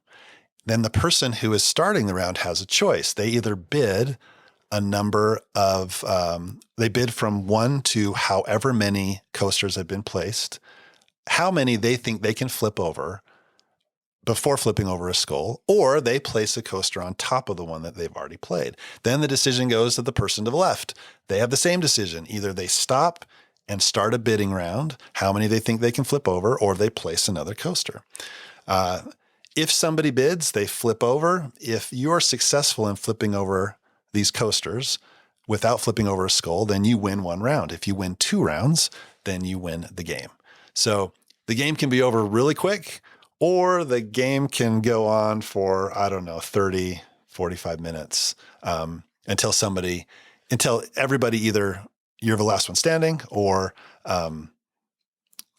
Then the person who is starting the round has a choice. They either bid a number of, they bid from 1 to however many coasters have been placed, how many they think they can flip over before flipping over a skull, or they place a coaster on top of the one that they've already played. Then the decision goes to the person to the left. They have the same decision. Either they stop and start a bidding round, how many they think they can flip over, or they place another coaster. If somebody bids, they flip over. If you're successful in flipping over these coasters without flipping over a skull, then you win 1 round. If you win 2 rounds, then you win the game. So the game can be over really quick, or the game can go on for, 30, 45 minutes until everybody either you're the last one standing or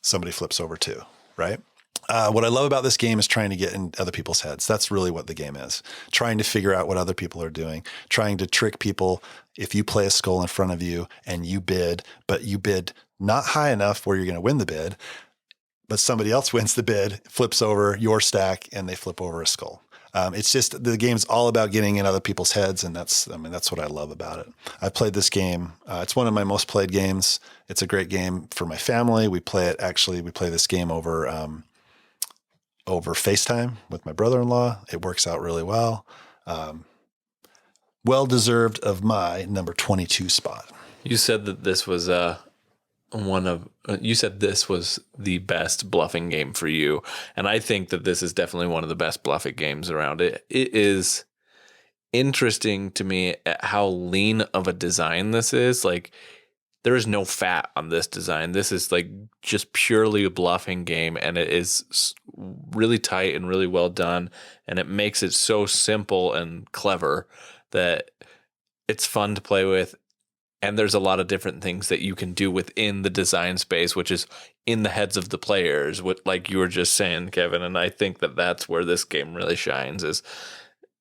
somebody flips over too, right? What I love about this game is trying to get in other people's heads. That's really what the game is. Trying to figure out what other people are doing, trying to trick people. If you play a skull in front of you and you bid, but you bid not high enough where you're going to win the bid, but somebody else wins the bid, flips over your stack, and they flip over a skull. It's just the game's all about getting in other people's heads, and that's what I love about it. I've played this game. It's one of my most played games. It's a great game for my family. We play this game over FaceTime with my brother-in-law. It works out really well. Well deserved of my number 22 spot. You said that this was you said this was the best bluffing game for you. And I think that this is definitely one of the best bluffing games around. It is interesting to me at how lean of a design this is. Like, there is no fat on this design. This is like just purely a bluffing game, and it is really tight and really well done. And it makes it so simple and clever that it's fun to play with. And there's a lot of different things that you can do within the design space, which is in the heads of the players, like you were just saying, Kevin. And I think that that's where this game really shines, is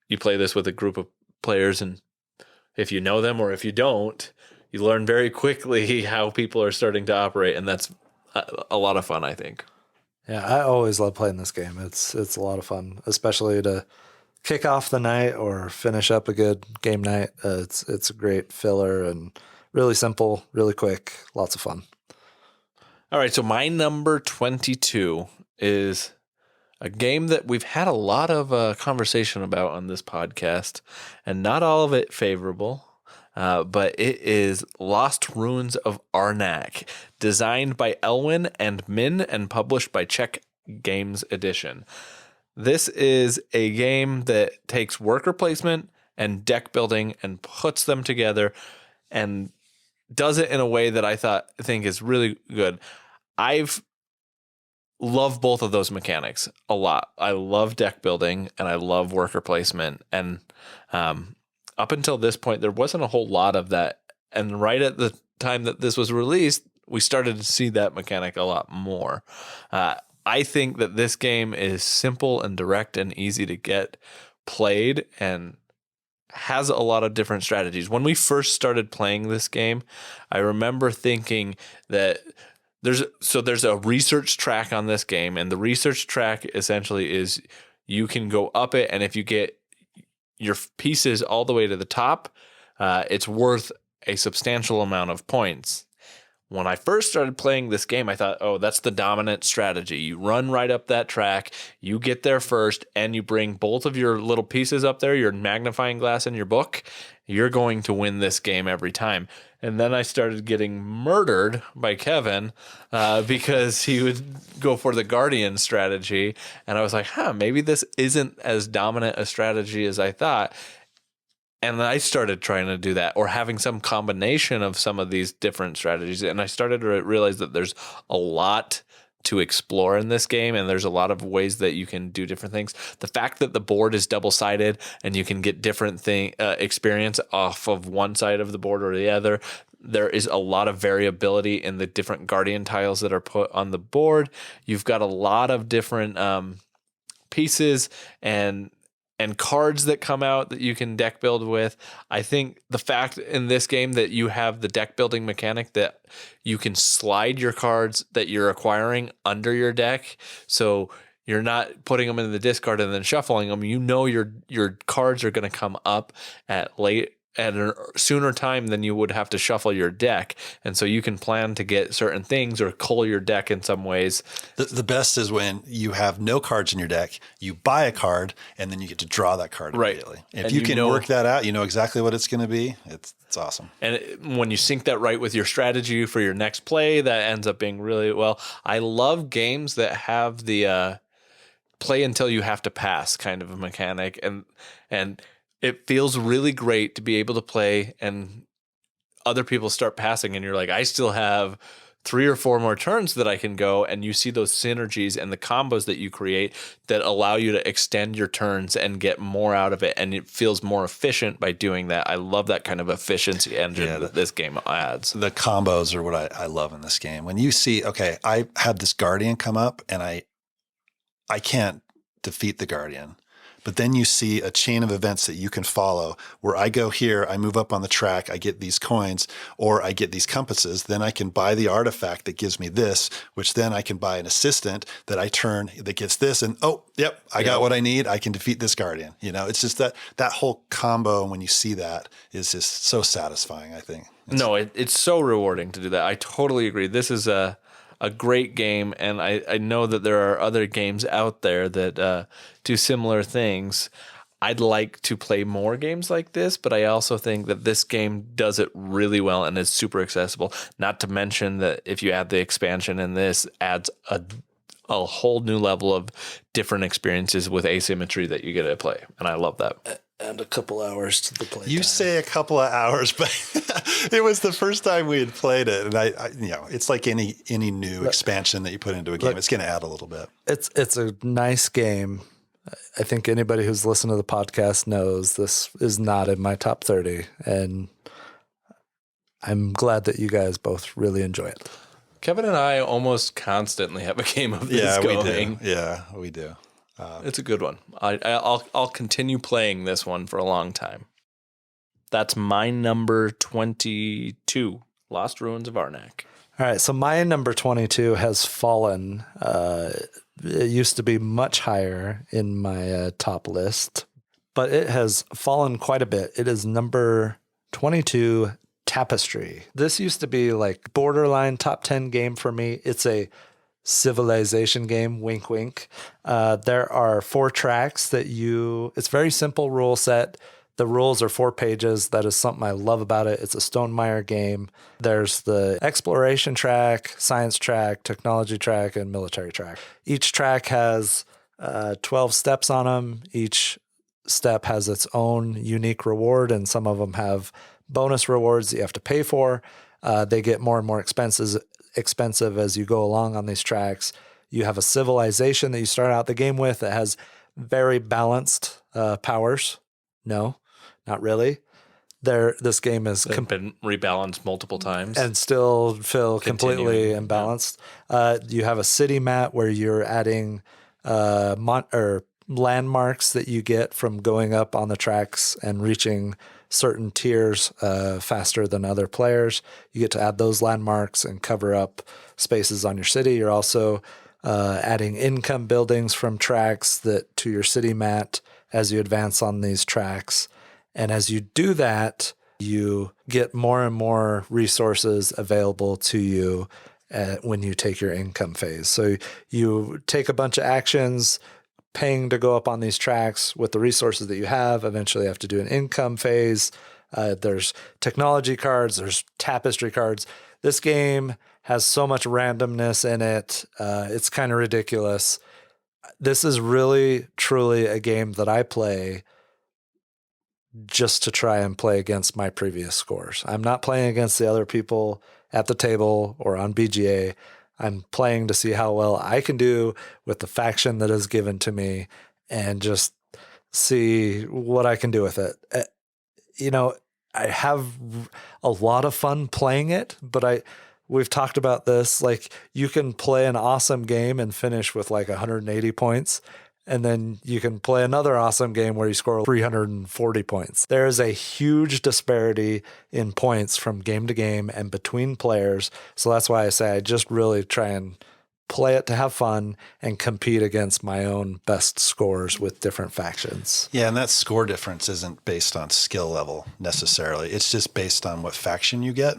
you play this with a group of players, and if you know them or if you don't, you learn very quickly how people are starting to operate, and that's a lot of fun, I think. Yeah, I always love playing this game. It's a lot of fun, especially to kick off the night or finish up a good game night. It's a great filler and really simple, really quick, lots of fun. All right, so my number 22 is a game that we've had a lot of conversation about on this podcast, and not all of it favorable, but it is Lost Ruins of Arnak, designed by Elwin and Min and published by Czech Games Edition. This is a game that takes worker placement and deck building and puts them together and does it in a way that I think is really good. I've loved both of those mechanics a lot. I love deck building and I love worker placement. And up until this point, there wasn't a whole lot of that. And right at the time that this was released, we started to see that mechanic a lot more. I think that this game is simple and direct and easy to get played and has a lot of different strategies. When we first started playing this game, I remember thinking that there's a research track on this game, and the research track essentially is you can go up it, and if you get your pieces all the way to the top, it's worth a substantial amount of points. When I first started playing this game, I thought, oh, that's the dominant strategy. You run right up that track, you get there first, and you bring both of your little pieces up there, your magnifying glass and your book. You're going to win this game every time. And then I started getting murdered by Kevin because he would go for the Guardian strategy. And I was like, maybe this isn't as dominant a strategy as I thought. And I started trying to do that, or having some combination of some of these different strategies. And I started to realize that there's a lot to explore in this game, and there's a lot of ways that you can do different things. The fact that the board is double-sided and you can get different experience off of one side of the board or the other. There is a lot of variability in the different Guardian tiles that are put on the board. You've got a lot of different pieces and cards that come out that you can deck build with. I think the fact in this game that you have the deck building mechanic that you can slide your cards that you're acquiring under your deck. So you're not putting them in the discard and then shuffling them. You know your cards are going to come up at a sooner time than you would have to shuffle your deck. And so you can plan to get certain things or cull your deck in some ways. The best is when you have no cards in your deck, you buy a card, and then you get to draw that card immediately. Right. If you can work that out, you know exactly what it's going to be. It's awesome. And when you sync that right with your strategy for your next play, that ends up being really well. I love games that have the play until you have to pass kind of a mechanic. And it feels really great to be able to play and other people start passing and you're like, I still have 3 or 4 more turns that I can go, and you see those synergies and the combos that you create that allow you to extend your turns and get more out of it, and it feels more efficient by doing that. I love that kind of efficiency engine that this game adds. The combos are what I love in this game. When you see, okay, I had this Guardian come up and I can't defeat the Guardian. But then you see a chain of events that you can follow where I go here, I move up on the track, I get these coins, or I get these compasses. Then I can buy the artifact that gives me this, which then I can buy an assistant that I turn that gets this. And I got what I need. I can defeat this Guardian. You know, it's just that whole combo. When you see that, is just so satisfying, I think. It's so rewarding to do that. I totally agree. This is a great game, and I know that there are other games out there that do similar things. I'd like to play more games like this, but I also think that this game does it really well and is super accessible. Not to mention that if you add the expansion in this, adds a whole new level of different experiences with asymmetry that you get to play, and I love that. And a couple hours to the play. You say a couple of hours, but it was the first time we had played it, and I it's like any new expansion that you put into a game. It's going to add a little bit. It's a nice game. I think anybody who's listened to the podcast knows this is not in my top 30, and I'm glad that you guys both really enjoy it. Kevin and I almost constantly have a game of this going. We do. Yeah, we do. It's a good one. I'll continue playing this one for a long time. That's my number 22, Lost Ruins of Arnak. All right, so my number 22 has fallen. It used to be much higher in my top list, but it has fallen quite a bit. It is number 22, Tapestry. This used to be like borderline top 10 game for me. It's a civilization game, wink, wink. There are 4 tracks it's very simple rule set. The rules are 4 pages. That is something I love about it. It's a Stonemaier game. There's the exploration track, science track, technology track, and military track. Each track has 12 steps on them. Each step has its own unique reward, and some of them have bonus rewards that you have to pay for. They get more and more expensive as you go along on these tracks. You have a civilization that you start out the game with that has very balanced powers. No, not really. This game has been rebalanced multiple times and still feel completely imbalanced. You have a city map where you're adding landmarks that you get from going up on the tracks and reaching certain tiers faster than other players. You get to add those landmarks and cover up spaces on your city. You're also adding income buildings from tracks to your city mat as you advance on these tracks. And as you do that, you get more and more resources available to you when you take your income phase. So you take a bunch of actions, paying to go up on these tracks with the resources that you have. Eventually you have to do an income phase. There's technology cards, there's tapestry cards. This game has so much randomness in it. It's kind of ridiculous. This is really, truly a game that I play just to try and play against my previous scores. I'm not playing against the other people at the table or on BGA. I'm playing to see how well I can do with the faction that is given to me and just see what I can do with it. I have a lot of fun playing it, but we've talked about this. Like, you can play an awesome game and finish with like 180 points. And then you can play another awesome game where you score 340 points. There is a huge disparity in points from game to game and between players. So that's why I say I just really try and play it to have fun and compete against my own best scores with different factions. Yeah, and that score difference isn't based on skill level necessarily. It's just based on what faction you get.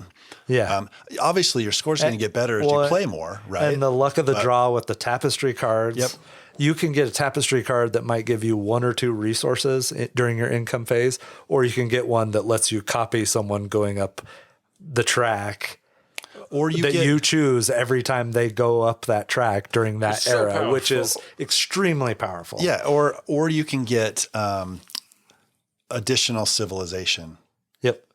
Yeah. Obviously, your score's going to get better as you play more, right? And the luck of the draw with the tapestry cards. Yep. You can get a tapestry card that might give you 1 or 2 resources during your income phase, or you can get one that lets you copy someone going up the track, or you choose every time they go up that track during that era, which is extremely powerful. Yeah, or you can get additional civilization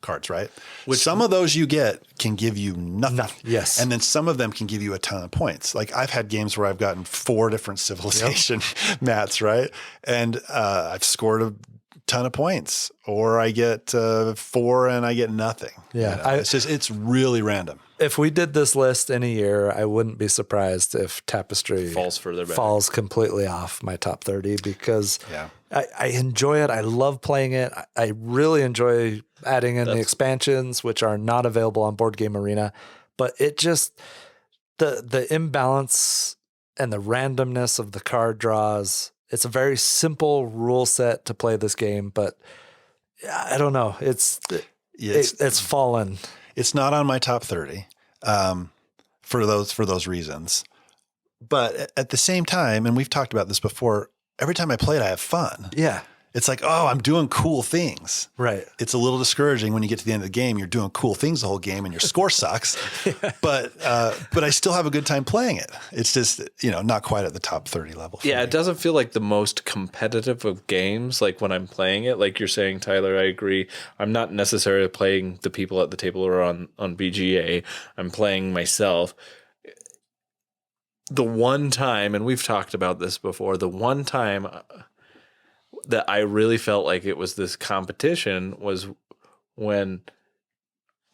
cards, right? Which some of those you get can give you nothing. Yes. And then some of them can give you a ton of points. Like, I've had games where I've gotten 4 different civilization mats, right? And I've scored a ton of points, or I get 4 and I get nothing. Yeah. It's really random. If we did this list in a year, I wouldn't be surprised if Tapestry falls completely off my top 30 because I enjoy it. I love playing it. I really enjoy adding in the expansions, which are not available on Board Game Arena. But it just, the imbalance and the randomness of the card draws, it's a very simple rule set to play this game, but I don't know. It's fallen. It's not on my top 30 for those reasons. But at the same time, and we've talked about this before, every time I play it, I have fun. Yeah. It's like, oh, I'm doing cool things. Right. It's a little discouraging when you get to the end of the game. You're doing cool things the whole game and your score sucks. But I still have a good time playing it. It's just, not quite at the top 30 level. Yeah, it doesn't feel like the most competitive of games. Like when I'm playing it, like you're saying, Tyler, I agree. I'm not necessarily playing the people at the table or on BGA. I'm playing myself. The one time, and we've talked about this before, the one time that I really felt like it was this competition was when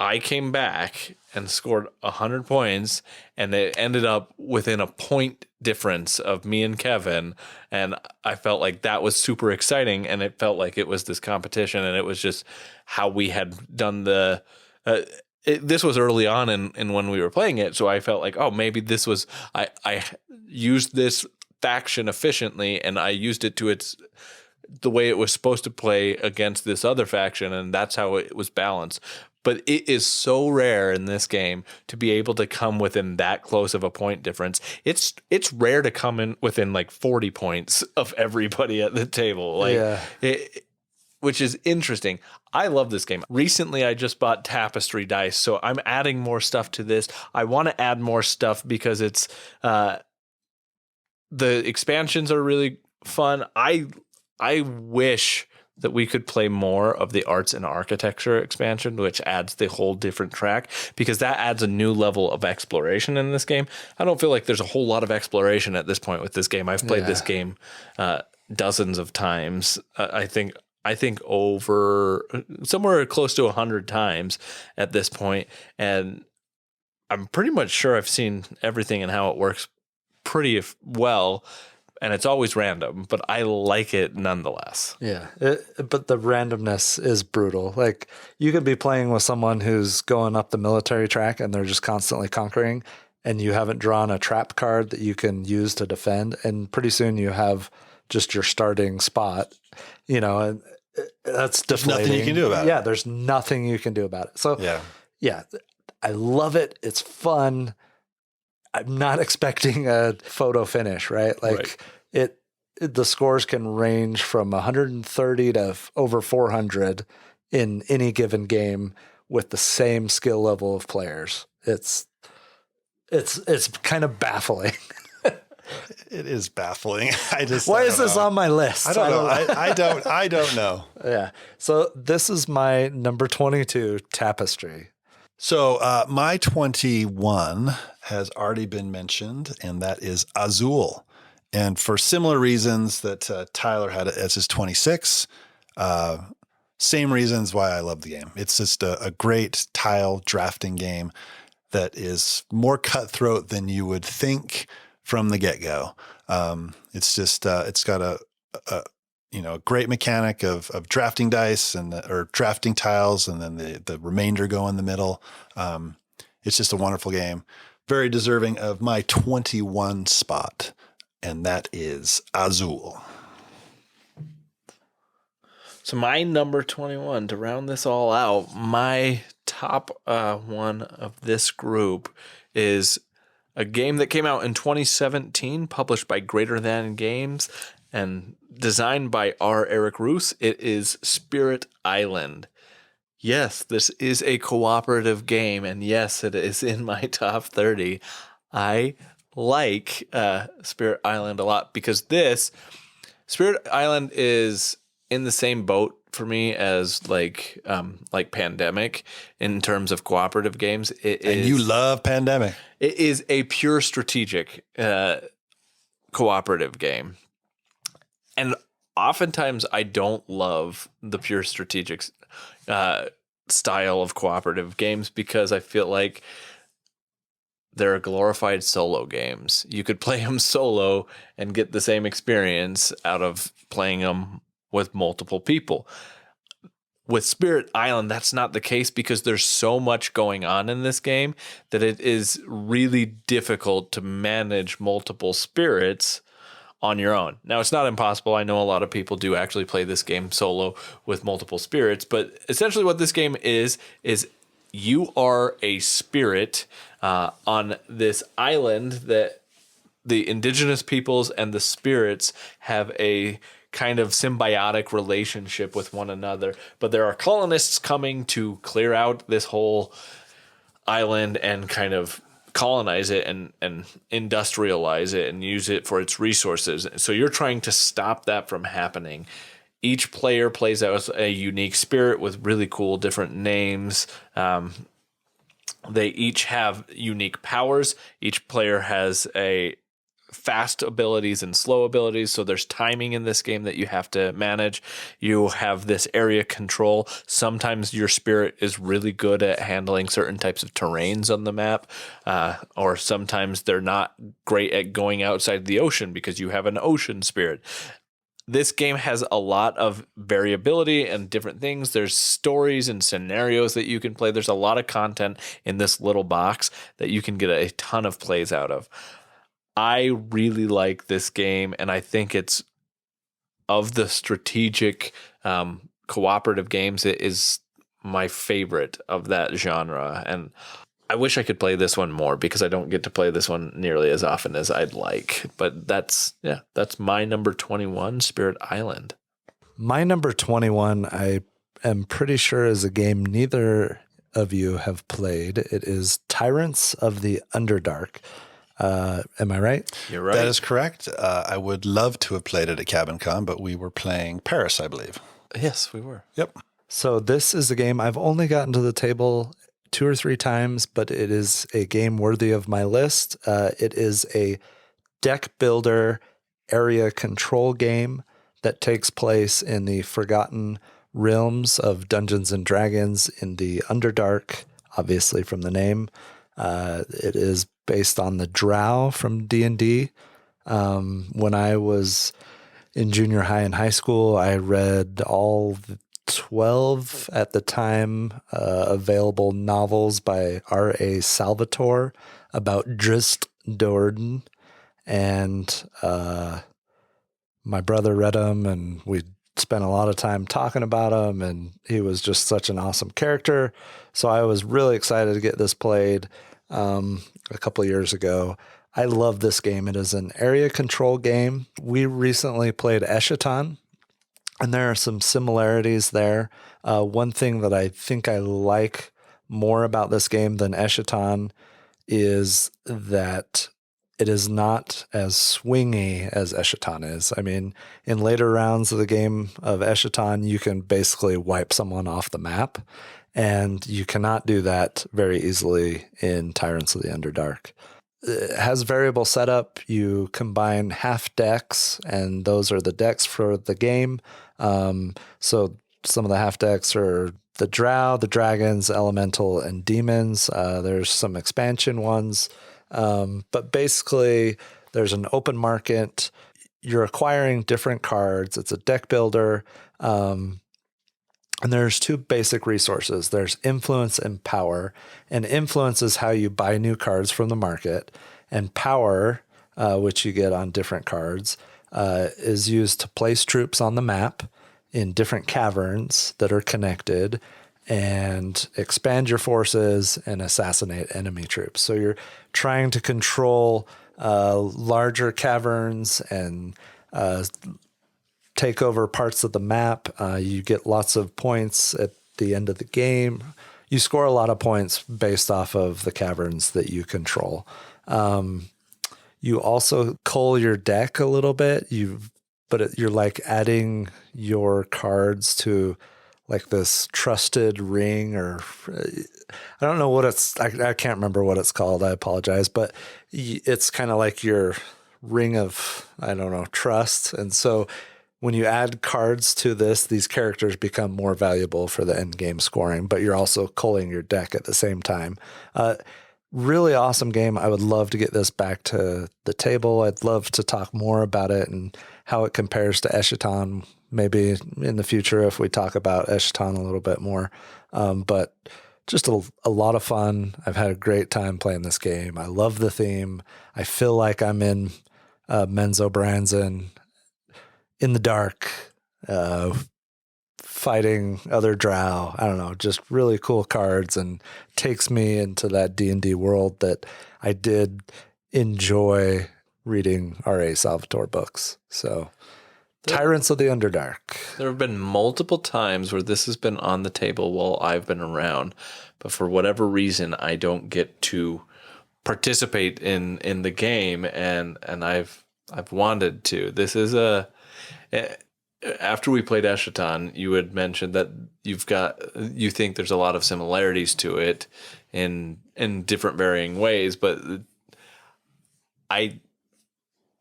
I came back and scored 100 points, and it ended up within a point difference of me and Kevin. And I felt like that was super exciting, and it felt like it was this competition, and it was just how we had done the this was early on in when we were playing it, so I felt like, oh, maybe this was I used this faction efficiently, and I used it to the way it was supposed to play against this other faction, and that's how it was balanced. But it is so rare in this game to be able to come within that close of a point difference. It's rare to come in within like 40 points of everybody at the table. Like, which is interesting. I love this game. Recently, I just bought Tapestry dice, so I'm adding more stuff to this. I want to add more stuff because it's the expansions are really fun. I wish that we could play more of the arts and architecture expansion, which adds the whole different track, because that adds a new level of exploration in this game. I don't feel like there's a whole lot of exploration at this point with this game. I've played this game dozens of times. I think over somewhere close to 100 times at this point, and I'm pretty much sure I've seen everything and how it works pretty well. And it's always random, but I like it nonetheless. Yeah, but the randomness is brutal. Like, you could be playing with someone who's going up the military track and they're just constantly conquering, and you haven't drawn a trap card that you can use to defend, and pretty soon you have just your starting spot, and that's deflating. Nothing you can do about it. Yeah, there's nothing you can do about it. So, yeah, I love it. It's fun. I'm not expecting a photo finish, right? Like, the scores can range from 130 to over 400 in any given game with the same skill level of players. It's kind of baffling. It is baffling. Why is this on my list? I don't know. I don't know. Yeah. So this is my number 22, Tapestry. So my 21 has already been mentioned, and that is Azul. And for similar reasons that Tyler had it as his 26, same reasons why I love the game. It's just a great tile drafting game that is more cutthroat than you would think from the get-go. It's just it's got a great mechanic of drafting dice or drafting tiles, and then the remainder go in the middle. It's just a wonderful game. Very deserving of my 21 spot, and that is Azul. So my number 21, to round this all out, my top one of this group is a game that came out in 2017, published by Greater Than Games, and designed by R. Eric Roos. It is Spirit Island. Yes, this is a cooperative game, and yes, it is in my top 30. I like Spirit Island a lot because Spirit Island is in the same boat for me as like Pandemic in terms of cooperative games. And you love Pandemic. It is a pure strategic cooperative game. And oftentimes I don't love the pure strategic style of cooperative games because I feel like they're glorified solo games. You could play them solo and get the same experience out of playing them with multiple people. With Spirit Island, that's not the case because there's so much going on in this game that it is really difficult to manage multiple spirits on your own. Now, it's not impossible. I know a lot of people do actually play this game solo with multiple spirits, but essentially what this game is you are a spirit on this island that the indigenous peoples and the spirits have a kind of symbiotic relationship with one another. But there are colonists coming to clear out this whole island and kind of colonize it and industrialize it and use it for its resources. So you're trying to stop that from happening. Each player plays out a unique spirit with really cool different names. They each have unique powers. Each player has a fast abilities and slow abilities. So there's timing in this game that you have to manage. You have this area control. Sometimes your spirit is really good at handling certain types of terrains on the map, or sometimes they're not great at going outside the ocean because you have an ocean spirit. This game has a lot of variability and different things. There's stories and scenarios that you can play. There's a lot of content in this little box that you can get a ton of plays out of. I really like this game, and I think it's, of the strategic cooperative games, it is my favorite of that genre. And I wish I could play this one more because I don't get to play this one nearly as often as I'd like. But that's my number 21, Spirit Island. My number 21, I am pretty sure, is a game neither of you have played. It is Tyrants of the Underdark. Am I right? You're right. That is correct. I would love to have played it at CabinCon, but we were playing Paris, I believe. Yes, we were. Yep. So this is a game I've only gotten to the table 2 or 3 times, but it is a game worthy of my list. It is a deck builder area control game that takes place in the Forgotten Realms of Dungeons and Dragons in the Underdark, obviously from the name. It is based on the Drow from D&D. When I was in junior high and high school, I read all the 12 at the time available novels by R.A. Salvatore about Drizzt Do'Urden, and my brother read them, and we spent a lot of time talking about him, and he was just such an awesome character. So I was really excited to get this played a couple of years ago. I love this game. It is an area control game. We recently played Eschaton, and there are some similarities there. One thing that I think I like more about this game than Eschaton is that it is not as swingy as Eschaton is. I mean, in later rounds of the game of Eschaton, you can basically wipe someone off the map, and you cannot do that very easily in Tyrants of the Underdark. It has variable setup. You combine half decks, and those are the decks for the game. So some of the half decks are the Drow, the Dragons, Elemental, and Demons. There's some expansion ones. But basically, there's an open market. You're acquiring different cards. It's a deck builder. And there's 2 basic resources. There's influence and power. And influence is how you buy new cards from the market. And power, which you get on different cards, is used to place troops on the map in different caverns that are connected and expand your forces and assassinate enemy troops. So you're trying to control larger caverns and take over parts of the map. You get lots of points at the end of the game. You score a lot of points based off of the caverns that you control. You also cull your deck a little bit. You're like adding your cards to like this trusted ring, or I don't know what it's, I can't remember what it's called. I apologize, but it's kind of like your ring of, I don't know, trust. And so when you add cards to this, these characters become more valuable for the end game scoring, but you're also culling your deck at the same time. Really awesome game. I would love to get this back to the table. I'd love to talk more about it and how it compares to Eschaton, maybe in the future if we talk about Eschaton a little bit more. But just a lot of fun. I've had a great time playing this game. I love the theme. I feel like I'm in Menzo Branson in the dark, fighting other Drow. I don't know, just really cool cards, and takes me into that D&D world that I did enjoy reading R.A. Salvatore books. So Tyrants of the Underdark. There have been multiple times where this has been on the table while I've been around, but for whatever reason, I don't get to participate in the game, and I've wanted to. This is after we played Eschaton, you had mentioned that you think there's a lot of similarities to it in different varying ways, but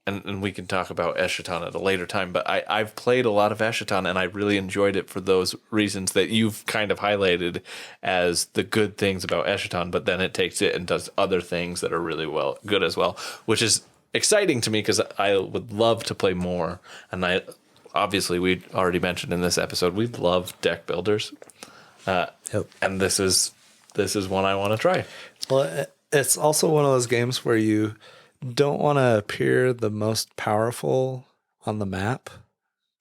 and we can talk about Eschaton at a later time, but I've played a lot of Eschaton and I really enjoyed it for those reasons that you've kind of highlighted as the good things about Eschaton, but then it takes it and does other things that are really good as well, which is exciting to me because I would love to play more. And obviously we already mentioned in this episode, we love deck builders. And this is one I want to try. Well, it's also one of those games where you don't want to appear the most powerful on the map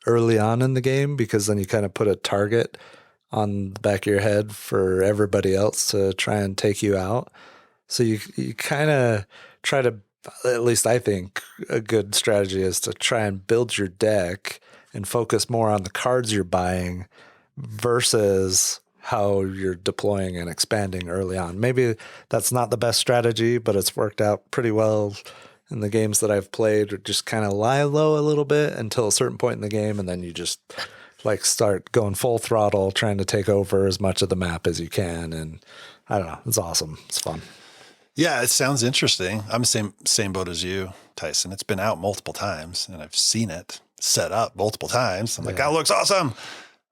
early on in the game, because then you kind of put a target on the back of your head for everybody else to try and take you out. So you kind of try to, at least I think a good strategy is to try and build your deck and focus more on the cards you're buying versus how you're deploying and expanding early on. Maybe that's not the best strategy, but it's worked out pretty well in the games that I've played, or just kind of lie low a little bit until a certain point in the game. And then you just like start going full throttle, trying to take over as much of the map as you can. And I don't know. It's awesome. It's fun. Yeah, it sounds interesting. I'm the same boat as you, Tyson. It's been out multiple times and I've seen it set up multiple times. I'm like, that looks awesome.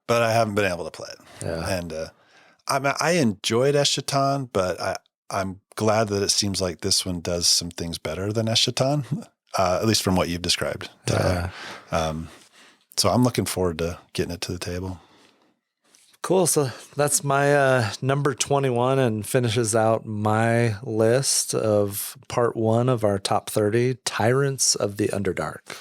But I haven't been able to play it. Yeah. And I enjoyed Eschaton, but I'm glad that it seems like this one does some things better than Eschaton, at least from what you've described, Tyler. Yeah. So I'm looking forward to getting it to the table. Cool. So that's my number 21 and finishes out my list of part 1 of our top 30, Tyrants of the Underdark.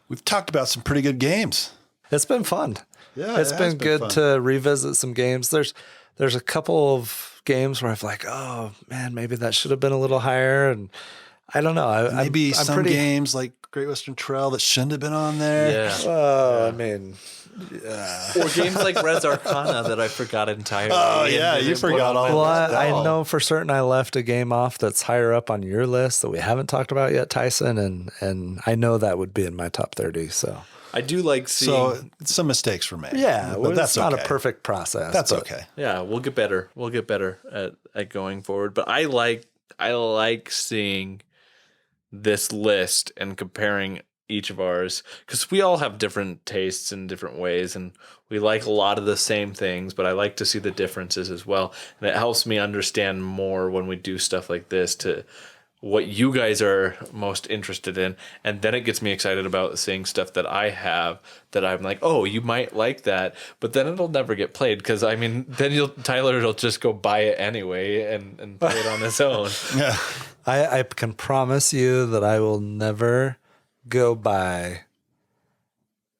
We've talked about some pretty good games. It's been fun. Yeah, it's been good to revisit some games. There's a couple of games where I've like, oh man, maybe that should have been a little higher. And I don't know. Maybe some games like Great Western Trail that shouldn't have been on there. Yeah. Oh, I mean, or games like Res Arcana that I forgot entirely. Oh yeah, you forgot all. Well, I know for certain I left a game off that's higher up on your list that we haven't talked about yet, Tyson, and I know that would be in my top 30 . So I do like seeing. So some mistakes were made. Yeah, but that's not a perfect process. That's okay. Yeah, we'll get better. We'll get better at going forward. But I like seeing this list and comparing each of ours, because we all have different tastes in different ways, and we like a lot of the same things, but I like to see the differences as well. And it helps me understand more when we do stuff like this to what you guys are most interested in. And then it gets me excited about seeing stuff that I have that I'm like, oh, you might like that, but then it'll never get played. Cause I mean, then Tyler will just go buy it anyway and play it on his own. Yeah. I can promise you that I will never go buy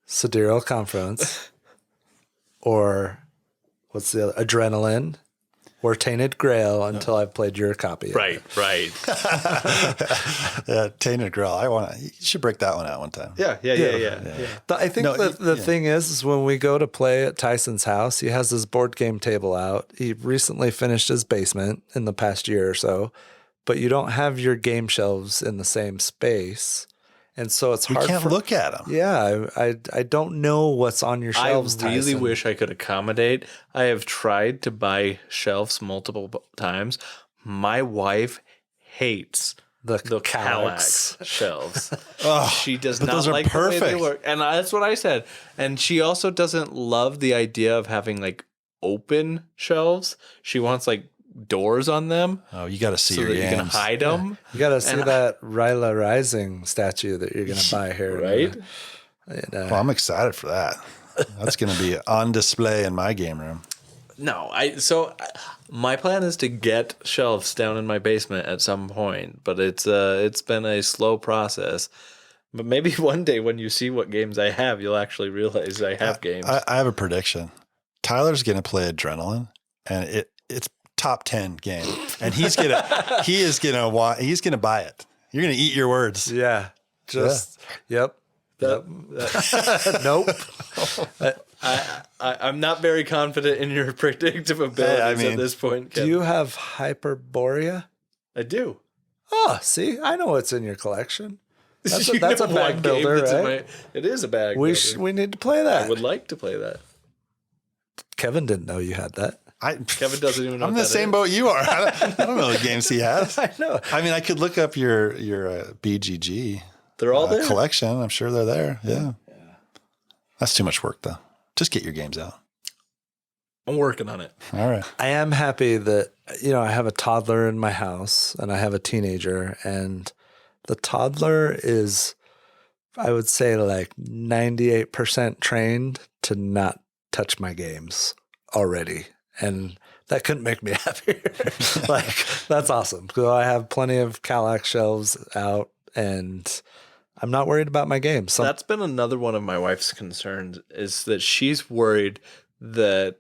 Sidereal Conference or what's the other, Adrenaline or Tainted Grail until I've played your copy. Right. Yeah, Tainted Grail. You should break that one out one time. Yeah. I think the thing is when we go to play at Tyson's house, he has his board game table out. He recently finished his basement in the past year or so, but you don't have your game shelves in the same space. And so it's hard. We can't look at them. Yeah, I don't know what's on your shelves. I really Tyson. wish I could accommodate. I have tried to buy shelves multiple times. My wife hates the Kallax shelves. She does not those are like perfect. the way they work, and that's what I said. And she also doesn't love the idea of having like open shelves. She wants like doors on them. Oh, you got to see so your that games. you can hide them. You got to see that Ryla Rising statue that you're going to buy here. Right? Well, I'm excited for that. That's going to be on display in my game room. No, my plan is to get shelves down in my basement at some point, but it's been a slow process. But maybe one day when you see what games I have, you'll actually realize I have games. I have a prediction. Tyler's going to play Adrenaline, and it's top 10 game, and he's going to buy it. You're going to eat your words. Yeah. Yep. Nope. I'm not very confident in your predictive abilities at this point, Kevin. Do you have Hyperborea? I do. Oh, see, I know what's in your collection. That's a bag builder, right? It is a bag builder. We need to play that. I would like to play that. Kevin didn't know you had that. Kevin doesn't even know. I'm in the same boat you are. I don't know the games he has. I know. I mean, I could look up your BGG. They're all there. collection. I'm sure they're there. Yeah. That's too much work, though. Just get your games out. I'm working on it. All right. I am happy that, I have a toddler in my house and I have a teenager, and the toddler is, I would say, like 98% trained to not touch my games already. And that couldn't make me happier. Like, that's awesome. So I have plenty of Kallax shelves out and I'm not worried about my games. That's been another one of my wife's concerns, is that she's worried that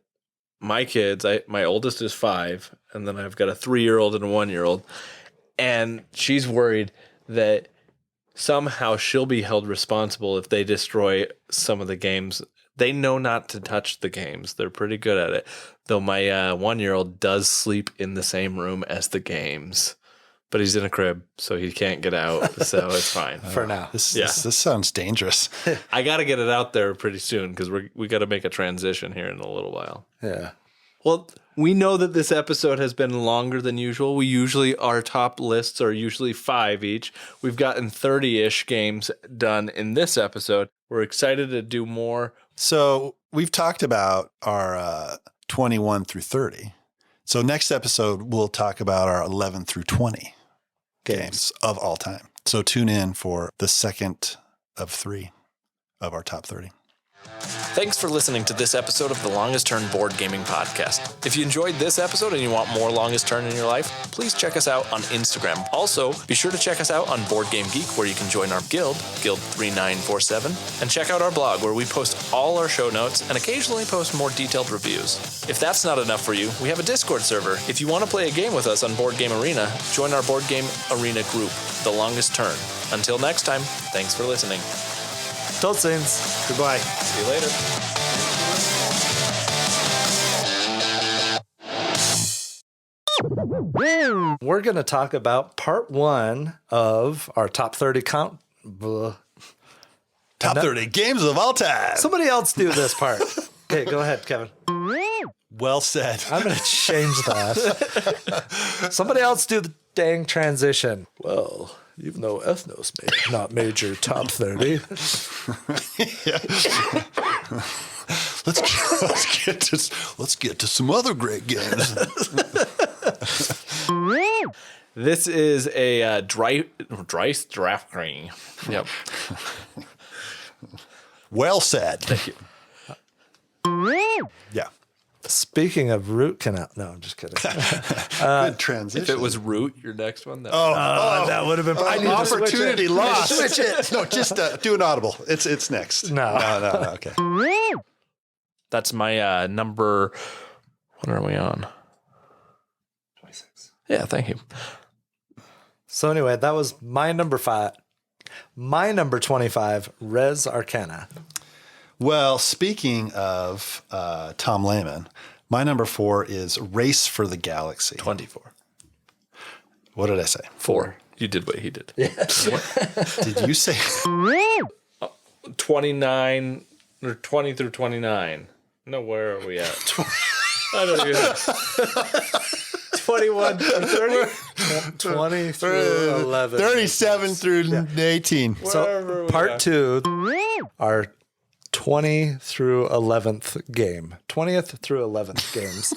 my kids, my oldest is 5, and then I've got a 3-year-old and a 1-year-old, and she's worried that somehow she'll be held responsible if they destroy some of the games. They know not to touch the games. They're pretty good at it. Though my 1-year-old does sleep in the same room as the games, but he's in a crib, so he can't get out. So it's fine for now. This sounds dangerous. I got to get it out there pretty soon because we got to make a transition here in a little while. Yeah. Well, we know that this episode has been longer than usual. Our top lists are usually 5 each. We've gotten 30-ish games done in this episode. We're excited to do more. So we've talked about our 21 through 30. So next episode, we'll talk about our 11 through 20 games of all time. So tune in for the second of 3 of our top 30. Thanks for listening to this episode of the Longest Turn Board Gaming Podcast. If you enjoyed this episode and you want more Longest Turn in your life, please check us out on Instagram. Also, be sure to check us out on Board Game Geek, where you can join our guild, Guild 3947, and check out our blog, where we post all our show notes and occasionally post more detailed reviews. If that's not enough for you, we have a Discord server. If you want to play a game with us on Board Game Arena, join our Board Game Arena group, The Longest Turn. Until next time, thanks for listening. Tot ziens. Goodbye. See you later. We're going to talk about part 1 of our top 30 count. Top 30 games of all time. Somebody else do this part. Okay, go ahead, Kevin. Well said. I'm going to change that. Somebody else do the dang transition. Well, even though Ethnos may have not made your top 30. Let's get to some other great games. This is a Dryce draft cream. Yep. Well said. Thank you. Yeah. Speaking of root canal. No, I'm just kidding. Good transition. If it was root, your next one. That would have been opportunity lost. Switch it. No, just do an audible. It's next. No. Okay. That's my number. What are we on? 26. Yeah, thank you. So anyway, that was my number 5. My number 25, Res Arcana. Well, speaking of Tom Lehman, my number 4 is Race for the Galaxy. 24. What did I say? 4. You did what he did. Yeah. Did you say 29 or 20 through 29? No, where are we at? I don't know. 21 through 30? 20 through 11. 37 through 18? So part 2 are 20 through 11th game. 20th through 11th games.